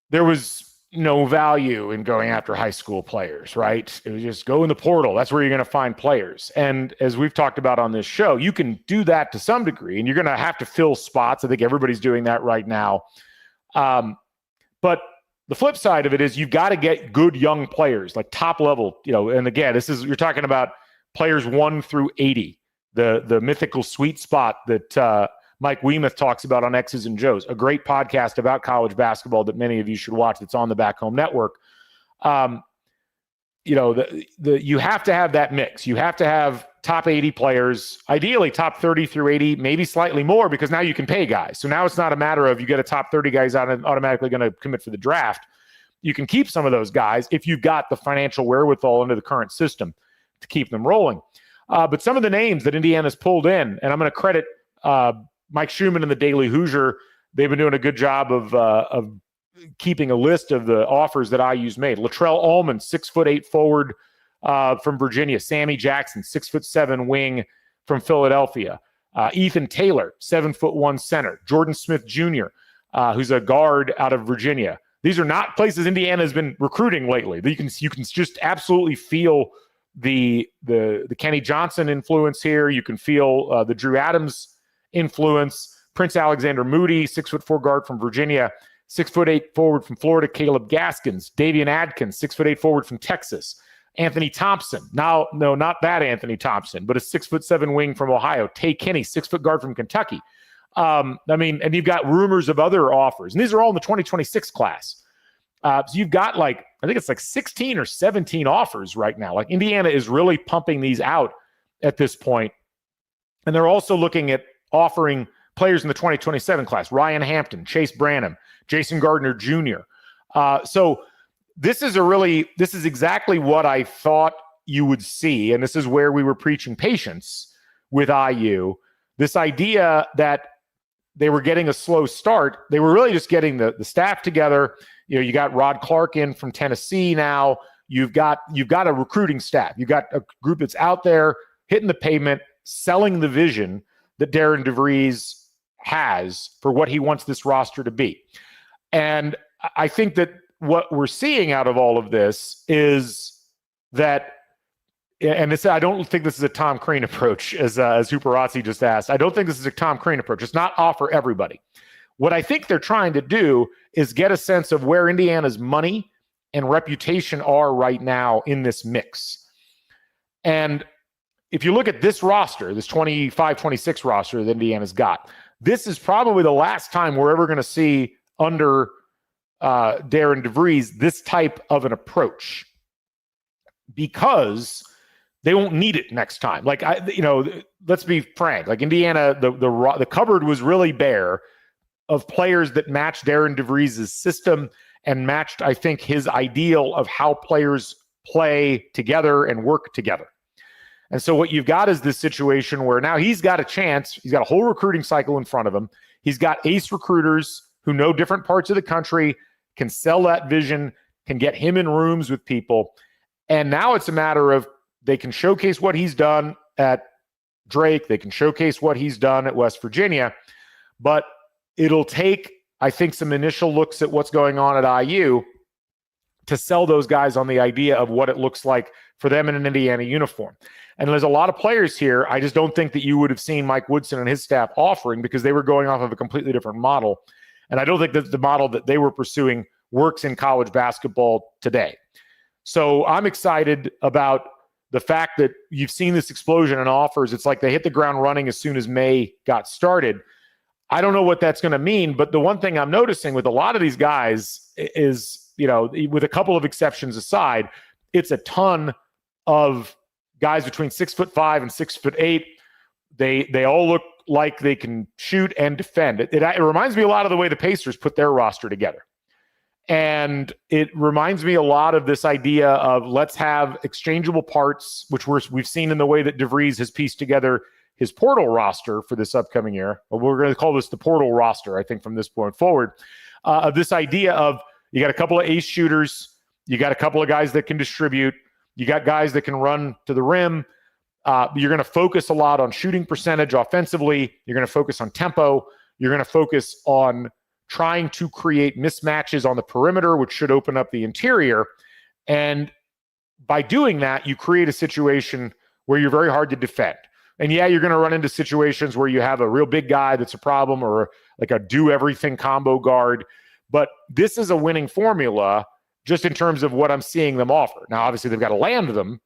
there was no value in going after high school players, right? It was just go in the portal. That's where you're going to find players. And as we've talked about on this show, you can do that to some degree, and you're going to have to fill spots. I think everybody's doing that right now. But the flip side of it is you've got to get good young players, like top level, and again, you're talking about players 1 through 80, the mythical sweet spot that Mike Weemuth talks about on X's and Joe's, a great podcast about college basketball that many of you should watch. That's on the Back Home Network. You have to have that mix. You have to have top 80 players, ideally top 30 through 80, maybe slightly more, because now you can pay guys. So now it's not a matter of you get a top 30 guys out and automatically going to commit for the draft. You can keep some of those guys if you've got the financial wherewithal under the current system to keep them rolling. But some of the names that Indiana's pulled in, and I'm going to credit Mike Schumann and the Daily Hoosier, they've been doing a good job of keeping a list of the offers that IU's made. Latrell Ullman, 6'8" forward from Virginia. Sammy Jackson, 6'7" wing from Philadelphia. Ethan Taylor, 7'1" center. Jordan Smith Jr., who's a guard out of Virginia. These are not places Indiana has been recruiting lately. You can just absolutely feel the Kenny Johnson influence here. You can feel the Drew Adams influence. Prince Alexander Moody, 6'4" guard from Virginia, 6'8" forward from Florida. Caleb Gaskins, Davian Adkins, 6'8" forward from Texas. Anthony Thompson, no, not that Anthony Thompson, but a 6'7" wing from Ohio. Tay Kinney, 6' guard from Kentucky. And you've got rumors of other offers, and these are all in the 2026 class. So you've got I think it's 16 or 17 offers right now. Like, Indiana is really pumping these out at this point. And they're also looking at offering players in the 2027 class: Ryan Hampton, Chase Branham, Jason Gardner Jr. So this is exactly what I thought you would see. And this is where we were preaching patience with IU. This idea that they were getting a slow start. They were really just getting the staff together. You got Rod Clark in from Tennessee now. You've got a recruiting staff. You've got a group that's out there hitting the pavement, selling the vision that Darren DeVries has for what he wants this roster to be. And I think that what we're seeing out of all of this is that, and I don't think this is a Tom Crean approach, as Hooperazzi just asked. I don't think this is a Tom Crean approach. It's not offer everybody. What I think they're trying to do is get a sense of where Indiana's money and reputation are right now in this mix. And if you look at this roster, this 25-26 roster that Indiana's got, this is probably the last time we're ever going to see under Darren DeVries this type of an approach, because they won't need it next time. Let's be frank. Like, Indiana, the cupboard was really bare of players that matched Darren DeVries' system and matched, I think, his ideal of how players play together and work together. And so what you've got is this situation where now he's got a chance. He's got a whole recruiting cycle in front of him. He's got ace recruiters who know different parts of the country, can sell that vision, can get him in rooms with people. And now it's a matter of, they can showcase what he's done at Drake. They can showcase what he's done at West Virginia. But it'll take, I think, some initial looks at what's going on at IU to sell those guys on the idea of what it looks like for them in an Indiana uniform. And there's a lot of players here I just don't think that you would have seen Mike Woodson and his staff offering, because they were going off of a completely different model. And I don't think that the model that they were pursuing works in college basketball today. So I'm excited about the fact that you've seen this explosion in offers. It's like they hit the ground running as soon as May got started. I don't know what that's going to mean, but the one thing I'm noticing with a lot of these guys is, with a couple of exceptions aside, it's a ton of guys between 6'5" and 6'8". They all look like they can shoot and defend. It reminds me a lot of the way the Pacers put their roster together. And it reminds me a lot of this idea of let's have exchangeable parts, which we've seen in the way that DeVries has pieced together his portal roster for this upcoming year. We're going to call this the portal roster, I think, from this point forward, of this idea of you got a couple of ace shooters, you got a couple of guys that can distribute, you got guys that can run to the rim. You're going to focus a lot on shooting percentage offensively. You're going to focus on tempo. You're going to focus on trying to create mismatches on the perimeter, which should open up the interior. And by doing that, you create a situation where you're very hard to defend. And yeah, you're going to run into situations where you have a real big guy that's a problem, or like a do-everything combo guard. But this is a winning formula just in terms of what I'm seeing them offer. Now, obviously, they've got to land them,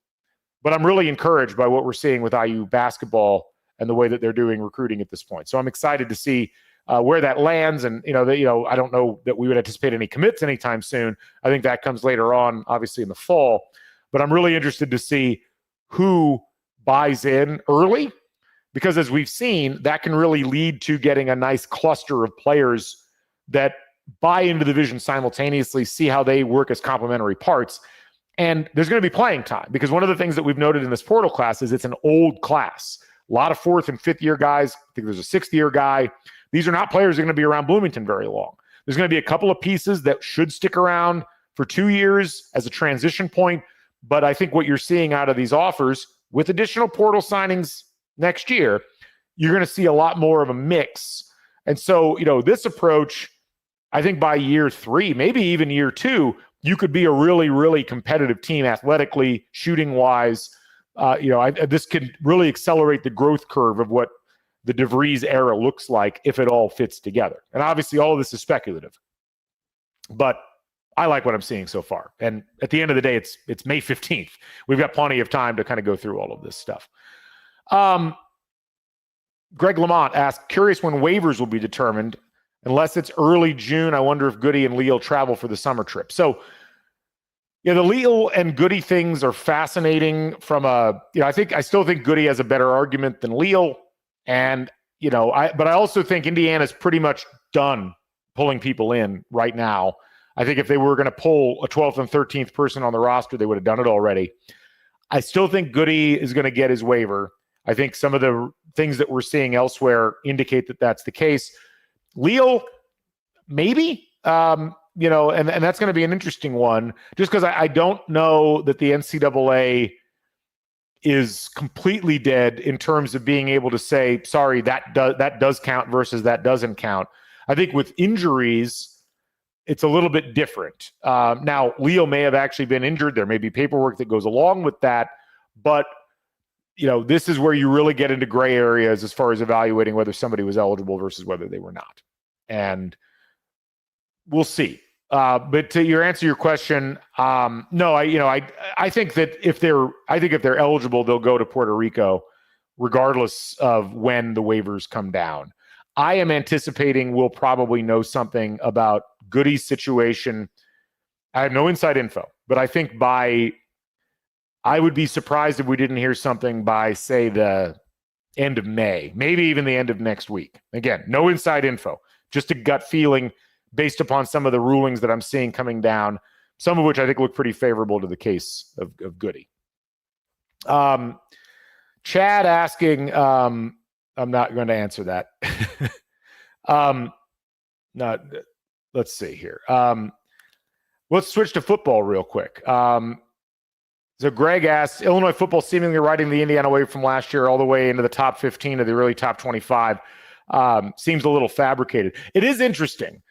but I'm really encouraged by what we're seeing with IU basketball and the way that they're doing recruiting at this point. So I'm excited to see where that lands. And, I don't know that we would anticipate any commits anytime soon. I think that comes later on, obviously in the fall. But I'm really interested to see who buys in early, because as we've seen, that can really lead to getting a nice cluster of players that buy into the vision simultaneously, see how they work as complementary parts. And there's going to be playing time, because one of the things that we've noted in this portal class is it's an old class. A lot of 4th and 5th year guys. I think there's a 6th year guy. These are not players that are going to be around Bloomington very long. There's going to be a couple of pieces that should stick around for 2 years as a transition point. But I think what you're seeing out of these offers with additional portal signings next year, you're going to see a lot more of a mix. And so, this approach, I think by year 3, maybe even year 2, you could be a really, really competitive team athletically, shooting wise. This could really accelerate the growth curve of what the DeVries era looks like if it all fits together. And obviously all of this is speculative, but I like what I'm seeing so far. And at the end of the day, it's May 15th. We've got plenty of time to kind of go through all of this stuff. Greg Lamont asked, curious when waivers will be determined. Unless it's early June, I wonder if Goody and Leal travel for the summer trip. So, the Leal and Goody things are fascinating from I still think Goody has a better argument than Leal. And, but I also think Indiana's pretty much done pulling people in right now. I think if they were going to pull a 12th and 13th person on the roster, they would have done it already. I still think Goody is going to get his waiver. I think some of the things that we're seeing elsewhere indicate that that's the case. Leal, maybe, and that's going to be an interesting one, just because I don't know that the NCAA is completely dead in terms of being able to say, sorry, that does count versus that doesn't count. I think with injuries, it's a little bit different. Now, Leal may have actually been injured. There may be paperwork that goes along with that, but this is where you really get into gray areas as far as evaluating whether somebody was eligible versus whether they were not. And we'll see. But to answer your question, no, I think that if they're eligible, they'll go to Puerto Rico, regardless of when the waivers come down. I am anticipating we'll probably know something about Goody's situation. I have no inside info, but I think I would be surprised if we didn't hear something by, say, the end of May, maybe even the end of next week. Again, no inside info, just a gut feeling based upon some of the rulings that I'm seeing coming down, some of which I think look pretty favorable to the case of Goody. Chad asking, I'm not going to answer that. Let's see here. Let's switch to football real quick. So Greg asks, Illinois football seemingly riding the Indiana wave from last year all the way into the top 15 of the early top 25. Seems a little fabricated. It is interesting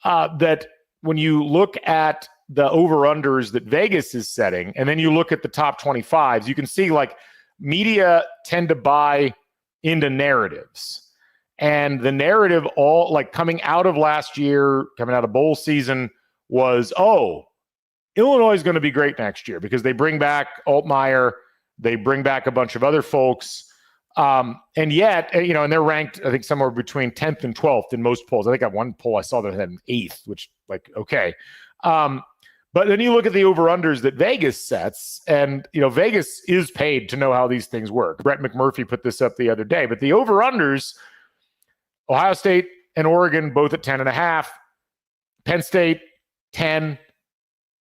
that when you look at the over-unders that Vegas is setting, and then you look at the top 25s, you can see like media tend to buy into narratives. And the narrative all like coming out of last year, coming out of bowl season was, Illinois is going to be great next year because they bring back Altmaier, they bring back a bunch of other folks. And yet, and they're ranked, I think, somewhere between 10th and 12th in most polls. I think at one poll I saw that had an 8th, which, okay. But then you look at the over-unders that Vegas sets, and, Vegas is paid to know how these things work. Brett McMurphy put this up the other day. But the over-unders, Ohio State and Oregon both at 10.5, Penn State, 10,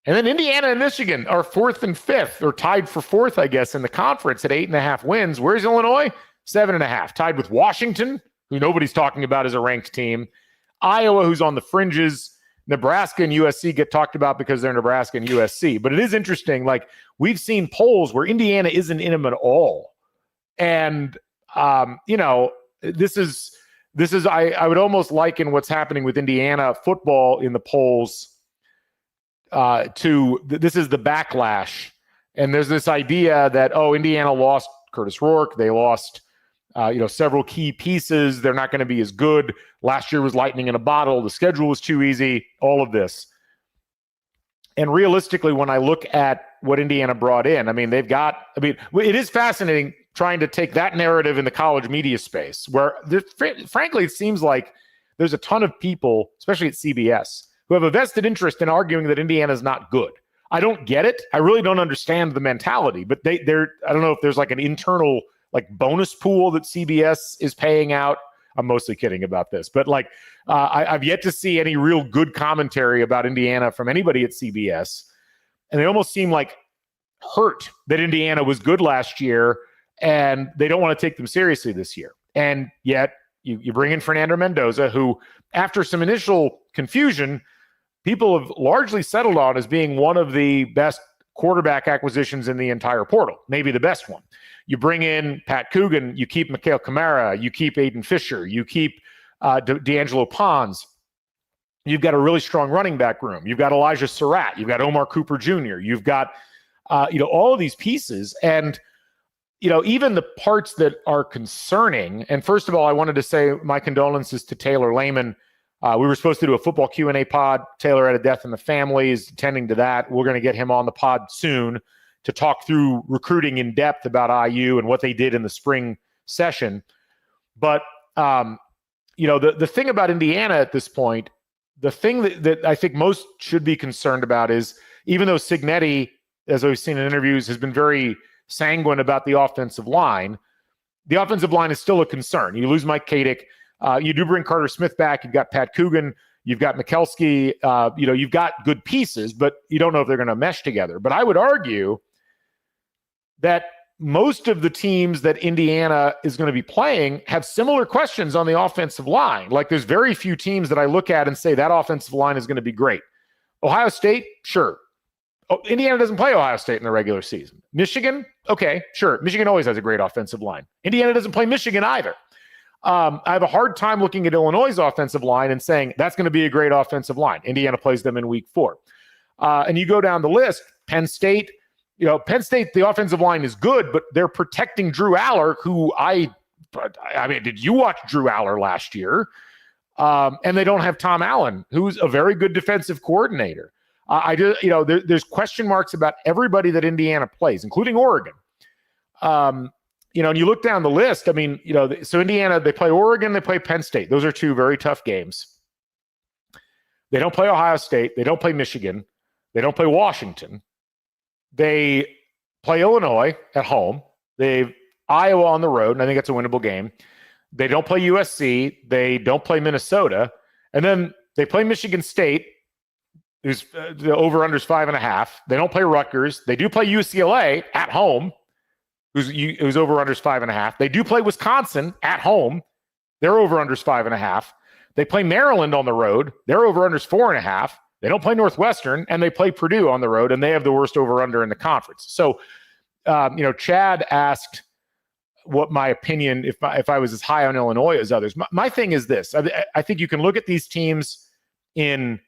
and then Indiana and Michigan are 4th and 5th, or tied for 4th, I guess, in the conference at 8.5 wins. Where's Illinois? 7.5. Tied with Washington, who nobody's talking about as a ranked team. Iowa, who's on the fringes. Nebraska and USC get talked about because they're Nebraska and USC. But it is interesting. Like, we've seen polls where Indiana isn't in them at all. And, this is I would almost liken what's happening with Indiana football in the polls this is the backlash. And there's this idea that, Indiana lost Curtis Rourke. They lost, several key pieces. They're not going to be as good. Last year was lightning in a bottle. The schedule was too easy, all of this. And realistically, when I look at what Indiana brought in, it is fascinating trying to take that narrative in the college media space where, frankly, it seems like there's a ton of people, especially at CBS, who have a vested interest in arguing that Indiana is not good. I don't get it. I really don't understand the mentality, but I don't know if there's like an internal bonus pool that CBS is paying out. I'm mostly kidding about this, but I've yet to see any real good commentary about Indiana from anybody at CBS. And they almost seem hurt that Indiana was good last year and they don't want to take them seriously this year. And yet you bring in Fernando Mendoza, who, after some initial confusion, people have largely settled on as being one of the best quarterback acquisitions in the entire portal, maybe the best one. You bring in Pat Coogan, you keep Mikhail Kamara, you keep Aiden Fisher, you keep D'Angelo Pons. You've got a really strong running back room. You've got Elijah Surratt. You've got Omar Cooper Jr. You've got, all of these pieces. And, even the parts that are concerning. And first of all, I wanted to say my condolences to Taylor Lehman. We were supposed to do a football Q&A pod. Taylor had a death in the family, is attending to that. We're going to get him on the pod soon to talk through recruiting in depth about IU and what they did in the spring session. But, the thing about Indiana at this point, the thing that I think most should be concerned about is, even though Cignetti, as we've seen in interviews, has been very sanguine about the offensive line is still a concern. You lose Mike Kadick. You do bring Carter Smith back. You've got Pat Coogan. You've got Mikelski. You've got good pieces, but you don't know if they're going to mesh together. But I would argue that most of the teams that Indiana is going to be playing have similar questions on the offensive line. There's very few teams that I look at and say that offensive line is going to be great. Ohio State, sure. Indiana doesn't play Ohio State in the regular season. Michigan, okay, sure. Michigan always has a great offensive line. Indiana doesn't play Michigan either. I have a hard time looking at Illinois' offensive line and saying that's going to be a great offensive line. Indiana plays them in week 4. And you go down the list, Penn State, the offensive line is good, but they're protecting Drew Aller, who did you watch Drew Aller last year? And they don't have Tom Allen, who's a very good defensive coordinator. There's question marks about everybody that Indiana plays, including Oregon. And you look down the list, so Indiana, they play Oregon, they play Penn State. Those are two very tough games. They don't play Ohio State. They don't play Michigan. They don't play Washington. They play Illinois at home. They've Iowa on the road, and I think it's a winnable game. They don't play USC. They don't play Minnesota. And then they play Michigan State, who's the over-under's 5.5. They don't play Rutgers. They do play UCLA at home, who's over-under's 5.5. They do play Wisconsin at home. Their over-under's 5.5. They play Maryland on the road. Their over-under's 4.5. They don't play Northwestern, and they play Purdue on the road, and they have the worst over-under in the conference. So, Chad asked what my opinion, if I was as high on Illinois as others. My thing is this. I think you can look at these teams in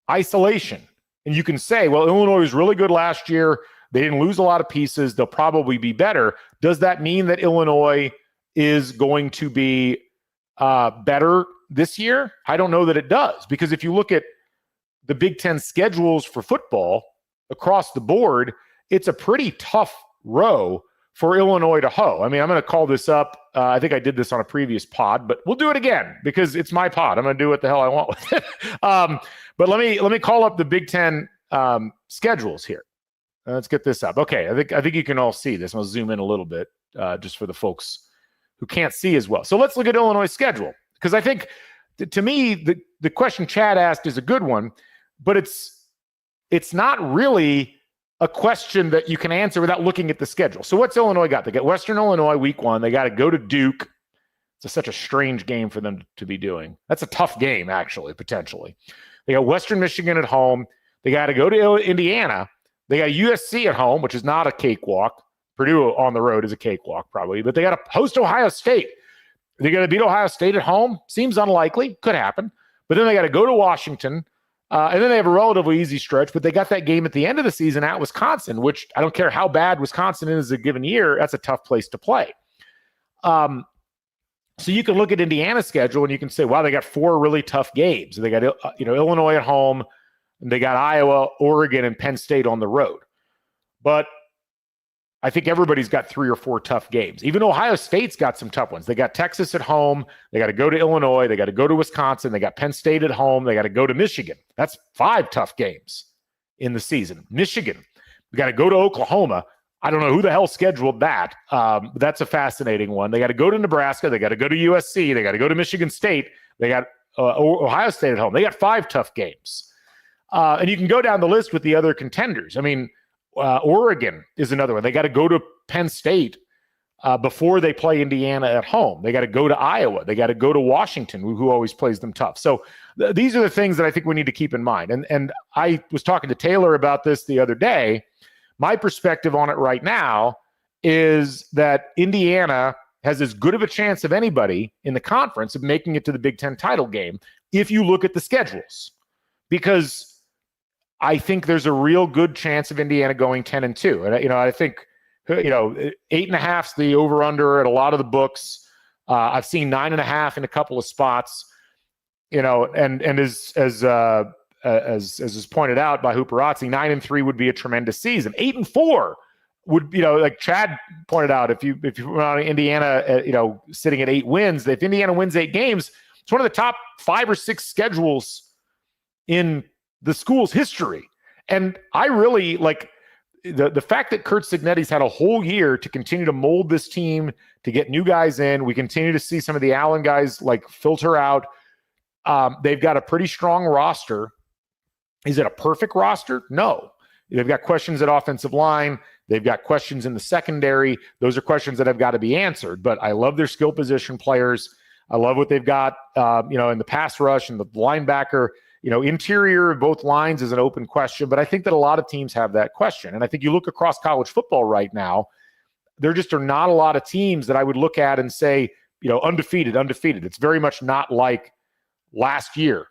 isolation, and you can say, well, Illinois was really good last year. They didn't lose a lot of pieces. They'll probably be better. Does that mean that Illinois is going to be better this year? I don't know that it does, because if you look at the Big Ten schedules for football across the board, it's a pretty tough row for Illinois to hoe. I'm going to call this up. I think I did this on a previous pod, but we'll do it again because it's my pod. I'm going to do what the hell I want with it. But let me call up the Big Ten schedules here. Let's get this up. Okay, I think you can all see this. I'll zoom in a little bit just for the folks who can't see as well. So let's look at Illinois' schedule, because I think, to me, the question Chad asked is a good one, but it's not really a question that you can answer without looking at the schedule. So what's Illinois got? They got Western Illinois week 1. They got to go to Duke. It's such a strange game for them to be doing. That's a tough game, actually, potentially. They got Western Michigan at home. They got to go to Indiana. They got USC at home, which is not a cakewalk. Purdue on the road is a cakewalk, probably. But they got to host Ohio State. They got to beat Ohio State at home. Seems unlikely. Could happen. But then they got to go to Washington. And then they have a relatively easy stretch. But they got that game at the end of the season at Wisconsin, which I don't care how bad Wisconsin is a given year. That's a tough place to play. So you can look at Indiana's schedule and you can say, wow, they got 4 really tough games. They got Illinois at home, and they got Iowa, Oregon, and Penn State on the road. But I think everybody's got 3 or 4 tough games. Even Ohio State's got some tough ones. They got Texas at home. They got to go to Illinois. They got to go to Wisconsin. They got Penn State at home. They got to go to Michigan. That's 5 tough games in the season. Michigan. We got to go to Oklahoma. I don't know who the hell scheduled that. But that's a fascinating one. They got to go to Nebraska. They got to go to USC. They got to go to Michigan State. They got Ohio State at home. They got 5 tough games. And you can go down the list with the other contenders. I mean, Oregon is another one. They got to go to Penn State before they play Indiana at home. They got to go to Iowa. They got to go to Washington, who always plays them tough. So these are the things that I think we need to keep in mind. And I was talking to Taylor about this the other day. My perspective on it right now is that Indiana has as good of a chance of anybody in the conference of making it to the Big Ten title game if you look at the schedules. Because I think there's a real good chance of Indiana going 10-2. And, I think, 8.5 is the over-under at a lot of the books. I've seen 9.5 in a couple of spots, and as is pointed out by Hooperazzi, 9-3 would be a tremendous season. 8-4 would, like Chad pointed out, if you were on Indiana, sitting at 8 wins, if Indiana wins 8 games, it's one of the top 5 or 6 schedules in the school's history. And I really like the fact that Curt Cignetti's had a whole year to continue to mold this team, to get new guys in. We continue to see some of the Allen guys like filter out. They've got a pretty strong roster. Is it a perfect roster? No. They've got questions at offensive line. They've got questions in the secondary. Those are questions that have got to be answered. But I love their skill position players. I love what they've got, in the pass rush and the linebacker. Interior of both lines is an open question, but I think that a lot of teams have that question. And I think you look across college football right now, there just are not a lot of teams that I would look at and say, undefeated. It's very much not like last year,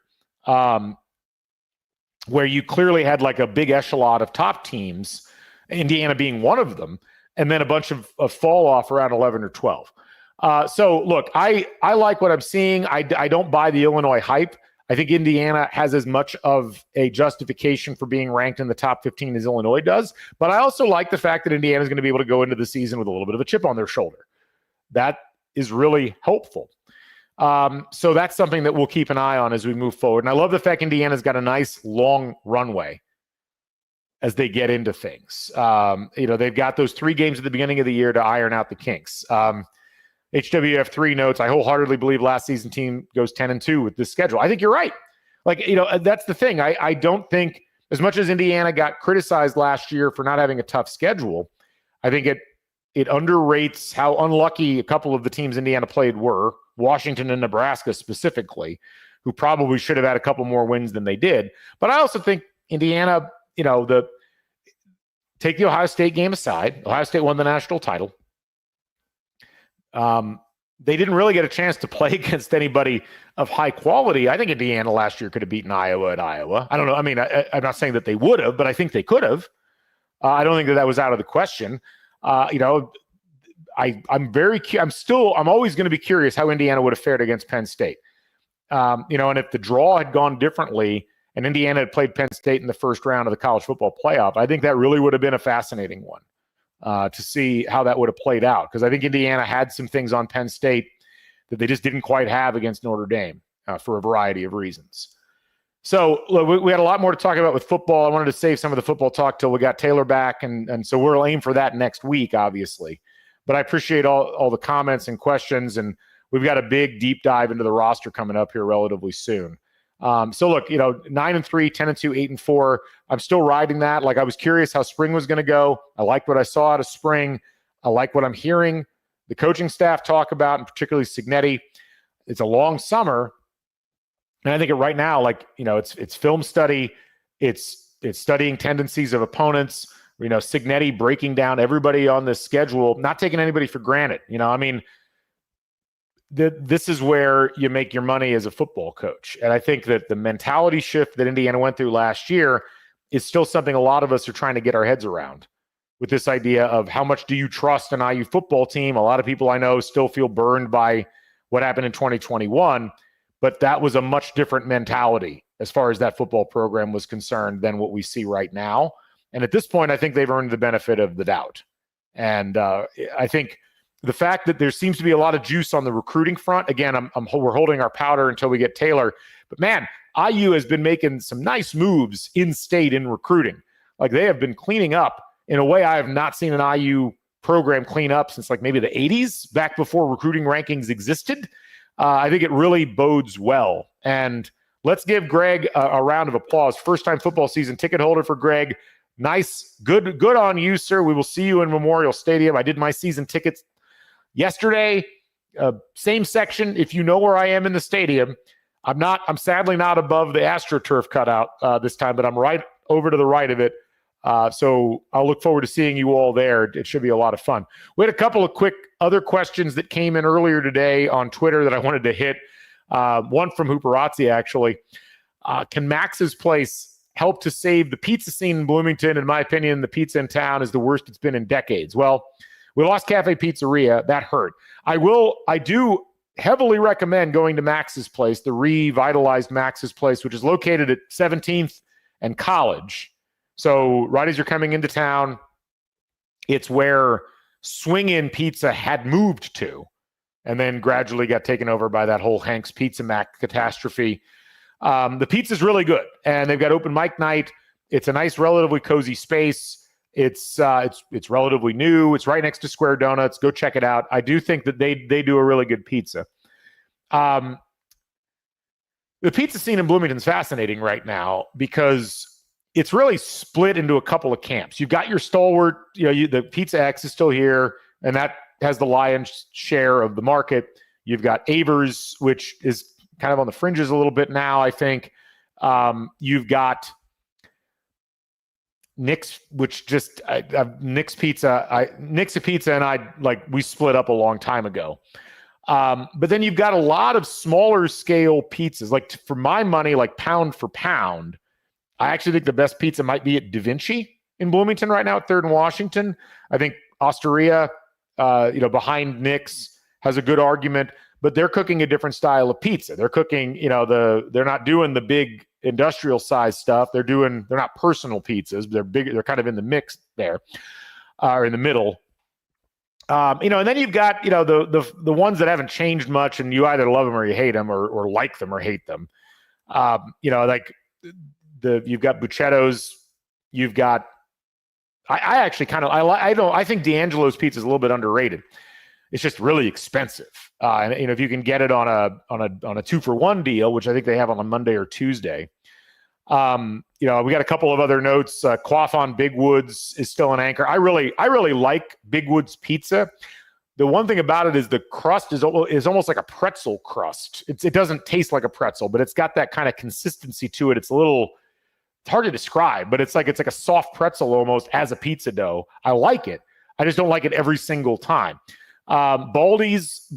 where you clearly had like a big echelon of top teams, Indiana being one of them, and then a bunch of fall off around 11 or 12. So look, I like what I'm seeing. I don't buy the Illinois hype. I think Indiana has as much of a justification for being ranked in the top 15 as Illinois does. But I also like the fact that Indiana is going to be able to go into the season with a little bit of a chip on their shoulder. That is really helpful. So that's something that we'll keep an eye on as we move forward. And I love the fact Indiana's got a nice long runway as they get into things. They've got those 3 games at the beginning of the year to iron out the kinks. HWF3 notes, I wholeheartedly believe last season team goes 10-2 with this schedule. I think you're right. That's the thing. I don't think, as much as Indiana got criticized last year for not having a tough schedule, I think it underrates how unlucky a couple of the teams Indiana played were, Washington and Nebraska specifically, who probably should have had a couple more wins than they did. But I also think Indiana, take the Ohio State game aside, Ohio State won the national title. They didn't really get a chance to play against anybody of high quality. I think Indiana last year could have beaten Iowa at Iowa. I don't know. I mean, I'm not saying that they would have, but I think they could have. I don't think that was out of the question. I'm always going to be curious how Indiana would have fared against Penn State. And if the draw had gone differently and Indiana had played Penn State in the first round of the college football playoff, I think that really would have been a fascinating one. To see how that would have played out. Because I think Indiana had some things on Penn State that they just didn't quite have against Notre Dame for a variety of reasons. So look, we had a lot more to talk about with football. I wanted to save some of the football talk till we got Taylor back. And so we'll aim for that next week, obviously. But I appreciate all the comments and questions. And we've got a big deep dive into the roster coming up here relatively soon. So look, 9-3, 10-2, 8-4. I'm still riding that. Like, I was curious how spring was going to go. I like what I saw out of spring. I like what I'm hearing the coaching staff talk about, and particularly Signetti. It's a long summer. And I think right now, it's film study. It's studying tendencies of opponents. Signetti breaking down everybody on the schedule, not taking anybody for granted. This is where you make your money as a football coach. And I think that the mentality shift that Indiana went through last year is still something a lot of us are trying to get our heads around, with this idea of how much do you trust an IU football team. A lot of people I know still feel burned by what happened in 2021, but that was a much different mentality as far as that football program was concerned than what we see right now. And at this point, I think they've earned the benefit of the doubt. And I think the fact that there seems to be a lot of juice on the recruiting front, again, we're holding our powder until we get Taylor. But man, IU has been making some nice moves in-state in recruiting. Like, they have been cleaning up in a way I have not seen an IU program clean up since maybe the 80s, back before recruiting rankings existed. I think it really bodes well. And let's give Greg a round of applause. First-time football season ticket holder for Greg. Nice. Good on you, sir. We will see you in Memorial Stadium. I did my season tickets yesterday. Same section. If you know where I am in the stadium, I'm sadly not above the AstroTurf cutout this time, but I'm right over to the right of it. So I'll look forward to seeing you all there. It should be a lot of fun. We had a couple of quick other questions that came in earlier today on Twitter that I wanted to hit. One from Hooperazzi, actually. Can Max's Place help to save the pizza scene in Bloomington? In my opinion, the pizza in town is the worst it's been in decades. Well, we lost Cafe Pizzeria. That hurt. I do heavily recommend going to Max's Place, the revitalized Max's Place, which is located at 17th and College. So right as you're coming into town, it's where Swing In Pizza had moved to, and then gradually got taken over by that whole Hank's Pizza Mac catastrophe. The pizza's really good, and they've got open mic night. It's a nice, relatively cozy space. It's relatively new. It's right next to Square Donuts. Go check it out. I do think that they do a really good pizza. The pizza scene in Bloomington is fascinating right now because it's really split into a couple of camps. You've got your stalwart, the Pizza X is still here, and that has the lion's share of the market. You've got Avers, which is kind of on the fringes a little bit now, I think. You've got Nick's, which just Nick's Pizza. Nick's Pizza and I, we split up a long time ago. But then you've got a lot of smaller scale pizzas. For my money, pound for pound, I actually think the best pizza might be at Da Vinci in Bloomington right now at 3rd and Washington. I think Osteria, behind Nick's, has a good argument, but they're cooking a different style of pizza. They're cooking, they're not doing the big industrial size stuff. They're not personal pizzas. They're big. They're kind of in the mix there, or in the middle. And then you've got, the ones that haven't changed much, and you either love them or you hate them, or like them or hate them. You've got Buccetto's, you've got, I think D'Angelo's pizza is a little bit underrated. It's just really expensive. And if you can get it on a 2-for-1 deal, which I think they have on a Monday or Tuesday. We got a couple of other notes. Quaff on Big Woods is still an anchor. I really like Big Woods pizza. The one thing about it is the crust is almost like a pretzel crust. It doesn't taste like a pretzel, but it's got that kind of consistency to it. It's hard to describe, but it's like a soft pretzel almost as a pizza dough. I like it. I just don't like it every single time. Baldy's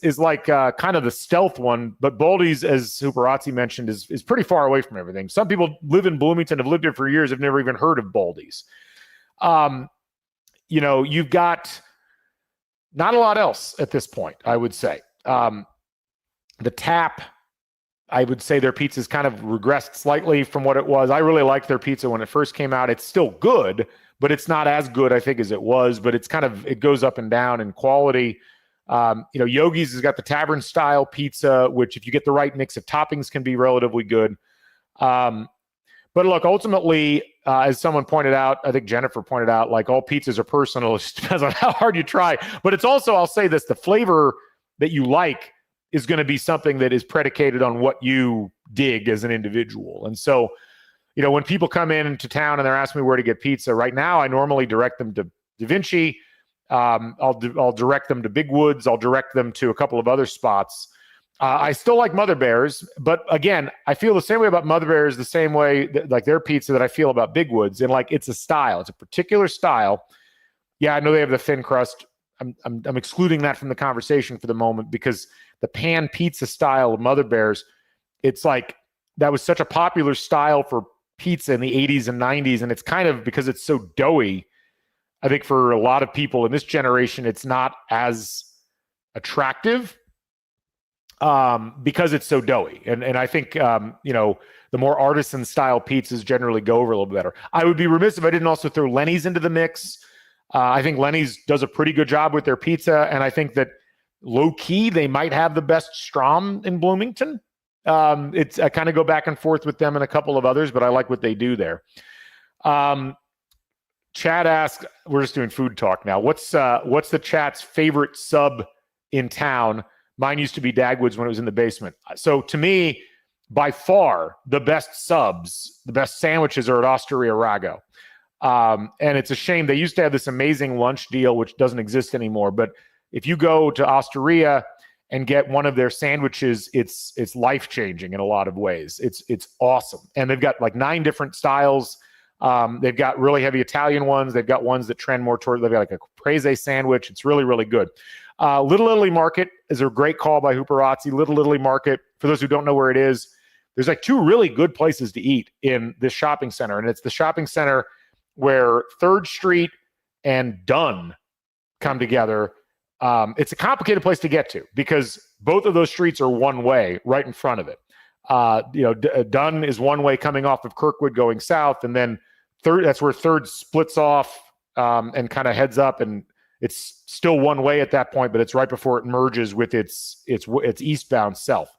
is like kind of the stealth one, but Baldy's, as Hooperazzi mentioned, is pretty far away from everything. Some people live in Bloomington, have lived here for years, have never even heard of Baldy's. You've got not a lot else at this point, I would say. The Tap, I would say their pizza's kind of regressed slightly from what it was. I really liked their pizza when it first came out. It's still good, but it's not as good, I think, as it was. But it goes up and down in quality. Yogi's has got the tavern style pizza, which if you get the right mix of toppings can be relatively good. But look, ultimately, as someone pointed out, I think Jennifer pointed out, all pizzas are personal. It just depends on how hard you try. But it's also, I'll say this, the flavor that you like is going to be something that is predicated on what you dig as an individual. And so, when people come into town and they're asking me where to get pizza, right now I normally direct them to Da Vinci. I'll direct them to Big Woods. I'll direct them to a couple of other spots. I still like Mother Bear's, but again, I feel the same way about Mother Bear's, the same way like their pizza that I feel about Big Woods, and like it's a style, it's a particular style. Yeah, I know they have the thin crust. I'm excluding that from the conversation for the moment because the pan pizza style of Mother Bear's, it's like that was such a popular style for pizza in the 80s and 90s, and it's kind of because it's so doughy. I think for a lot of people in this generation, it's not as attractive because it's so doughy. And I think, the more artisan style pizzas generally go over a little better. I would be remiss if I didn't also throw Lenny's into the mix. I think Lenny's does a pretty good job with their pizza. And I think that low key, they might have the best Strom in Bloomington. I kind of go back and forth with them and a couple of others, but I like what they do there. Chad asks, we're just doing food talk now. What's the chat's favorite sub in town? Mine used to be Dagwood's when it was in the basement. So to me, by far, the best subs, the best sandwiches are at Osteria Rago. And it's a shame. They used to have this amazing lunch deal, which doesn't exist anymore. But if you go to Osteria and get one of their sandwiches, it's life-changing in a lot of ways. It's awesome. And they've got like 9 different styles. They've got really heavy Italian ones. They've got ones that trend more toward, they've got like a caprese sandwich. It's really, really good. Little Italy Market is a great call by Hooperazzi. Little Italy Market, for those who don't know where it is, there's like 2 really good places to eat in this shopping center. And it's the shopping center where 3rd Street and Dunn come together. It's a complicated place to get to because both of those streets are one way right in front of it. Dunn is one way coming off of Kirkwood going south, and then that's where 3rd splits off and kind of heads up, and it's still one way at that point, but it's right before it merges with its eastbound self.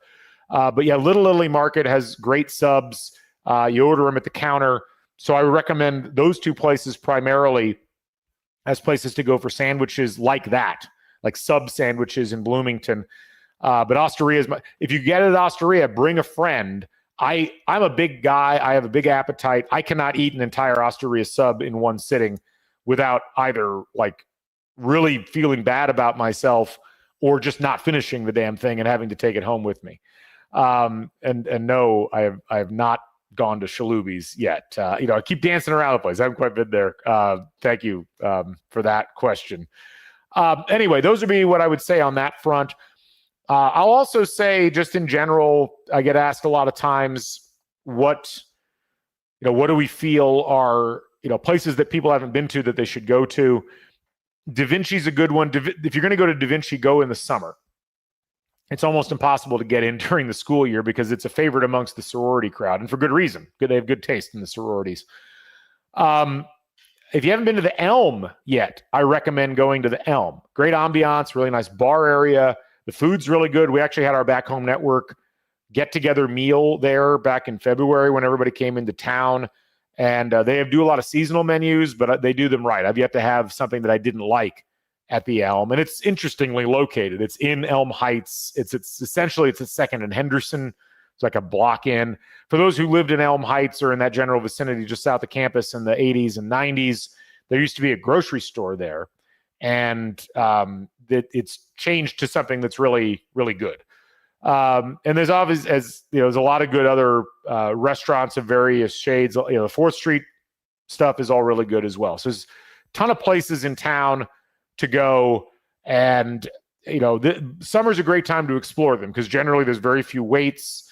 But yeah, Little Italy Market has great subs. You order them at the counter. So I would recommend those 2 places primarily as places to go for sandwiches like that, like sub sandwiches in Bloomington. But Osteria if you get it at Osteria, bring a friend. I'm a big guy. I have a big appetite. I cannot eat an entire Osteria sub in one sitting without either like really feeling bad about myself or just not finishing the damn thing and having to take it home with me. And no, I have not gone to Shalubi's yet. I keep dancing around the place. I haven't quite been there. Thank you for that question. Anyway, those would be what I would say on that front. I'll also say, just in general, I get asked a lot of times, what do we feel are, places that people haven't been to that they should go to. Da Vinci's a good one. If you're going to go to Da Vinci, go in the summer. It's almost impossible to get in during the school year because it's a favorite amongst the sorority crowd, and for good reason. They have good taste in the sororities. If you haven't been to the Elm yet, I recommend going to the Elm. Great ambiance, really nice bar area. The food's really good. We actually had our Back Home Network get-together meal there back in February when everybody came into town. And they do a lot of seasonal menus, but they do them right. I've yet to have something that I didn't like at the Elm. And it's interestingly located. It's in Elm Heights. It's essentially, it's a second in Henderson. It's like a block in. For those who lived in Elm Heights or in that general vicinity just south of campus in the 80s and 90s, there used to be a grocery store there. And it's changed to something that's really, really good. And there's there's a lot of good other restaurants of various shades. The 4th Street stuff is all really good as well. So there's a ton of places in town to go. And, summer's a great time to explore them because generally there's very few waits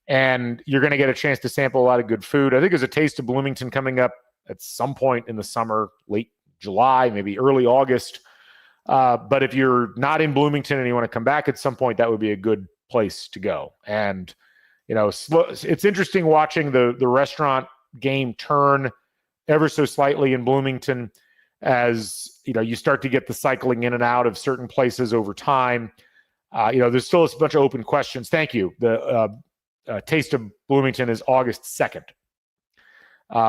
and you're going to get a chance to sample a lot of good food. I think there's a Taste of Bloomington coming up at some point in the summer, late July, maybe early August. But if you're not in Bloomington and you want to come back at some point, that would be a good place to go. And, it's interesting watching the restaurant game turn ever so slightly in Bloomington as, you start to get the cycling in and out of certain places over time. There's still a bunch of open questions. Thank you. The Taste of Bloomington is August 2nd.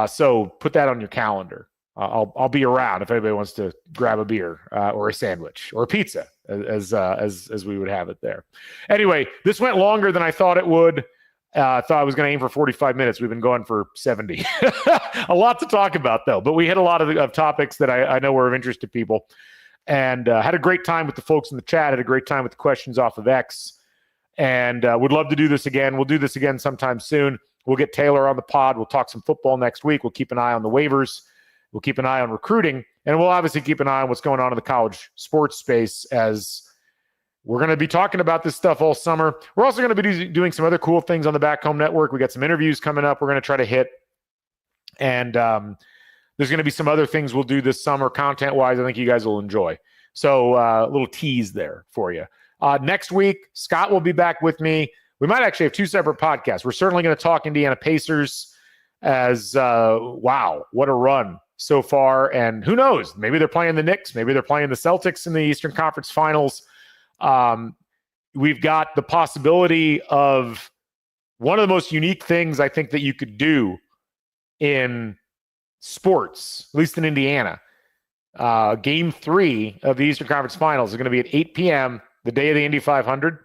So put that on your calendar. I'll be around if anybody wants to grab a beer or a sandwich or a pizza. as we would have it there. Anyway, this went longer than I thought it would. I thought I was going to aim for 45 minutes. We've been going for 70. A lot to talk about, though. But we hit a lot of topics that I know were of interest to people. And had a great time with the folks in the chat. Had a great time with the questions off of X. And would love to do this again. We'll do this again sometime soon. We'll get Taylor on the pod. We'll talk some football next week. We'll keep an eye on the waivers. We'll keep an eye on recruiting. And we'll obviously keep an eye on what's going on in the college sports space, as we're going to be talking about this stuff all summer. We're also going to be doing some other cool things on the Back Home Network. We got some interviews coming up we're going to try to hit. And there's going to be some other things we'll do this summer content-wise I think you guys will enjoy. So a little tease there for you. Next week, Scott will be back with me. We might actually have two separate podcasts. We're certainly going to talk Indiana Pacers as, wow, what a run so far. And who knows? Maybe they're playing the Knicks. Maybe they're playing the Celtics in the Eastern Conference Finals. We've got the possibility of one of the most unique things I think that you could do in sports, at least in Indiana. Game 3 of the Eastern Conference Finals is going to be at 8 p.m., the day of the Indy 500.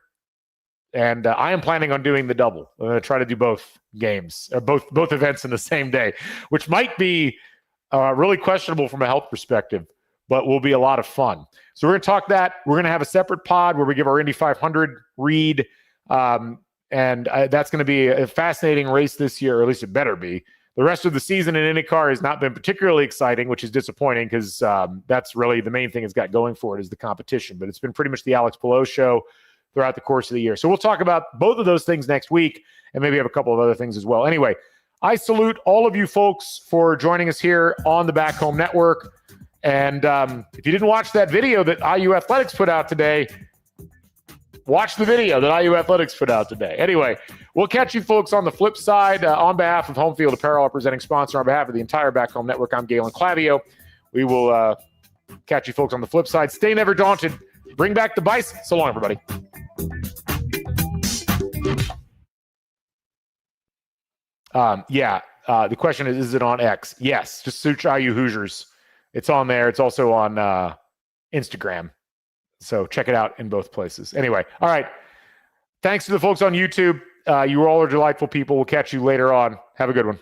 And I am planning on doing the double. I'm going to try to do both games, or both events in the same day, which might be really questionable from a health perspective, but will be a lot of fun. So we're going to talk that. We're going to have a separate pod where we give our Indy 500 read. And that's going to be a fascinating race this year, or at least it better be. The rest of the season in IndyCar has not been particularly exciting, which is disappointing because that's really the main thing it's got going for it is the competition. But it's been pretty much the Alex Pillow show throughout the course of the year. So we'll talk about both of those things next week and maybe have a couple of other things as well. Anyway, I salute all of you folks for joining us here on the Back Home Network. And if you didn't watch that video that IU Athletics put out today, watch the video that IU Athletics put out today. Anyway, we'll catch you folks on the flip side. On behalf of Home Field Apparel, our presenting sponsor, on behalf of the entire Back Home Network, I'm Galen Clavio. We will catch you folks on the flip side. Stay never daunted. Bring back the Bison. So long, everybody. The question is it on X? Yes, just search IU Hoosiers. It's on there. It's also on Instagram. So check it out in both places. Anyway, all right. Thanks to the folks on YouTube. You all are delightful people. We'll catch you later on. Have a good one.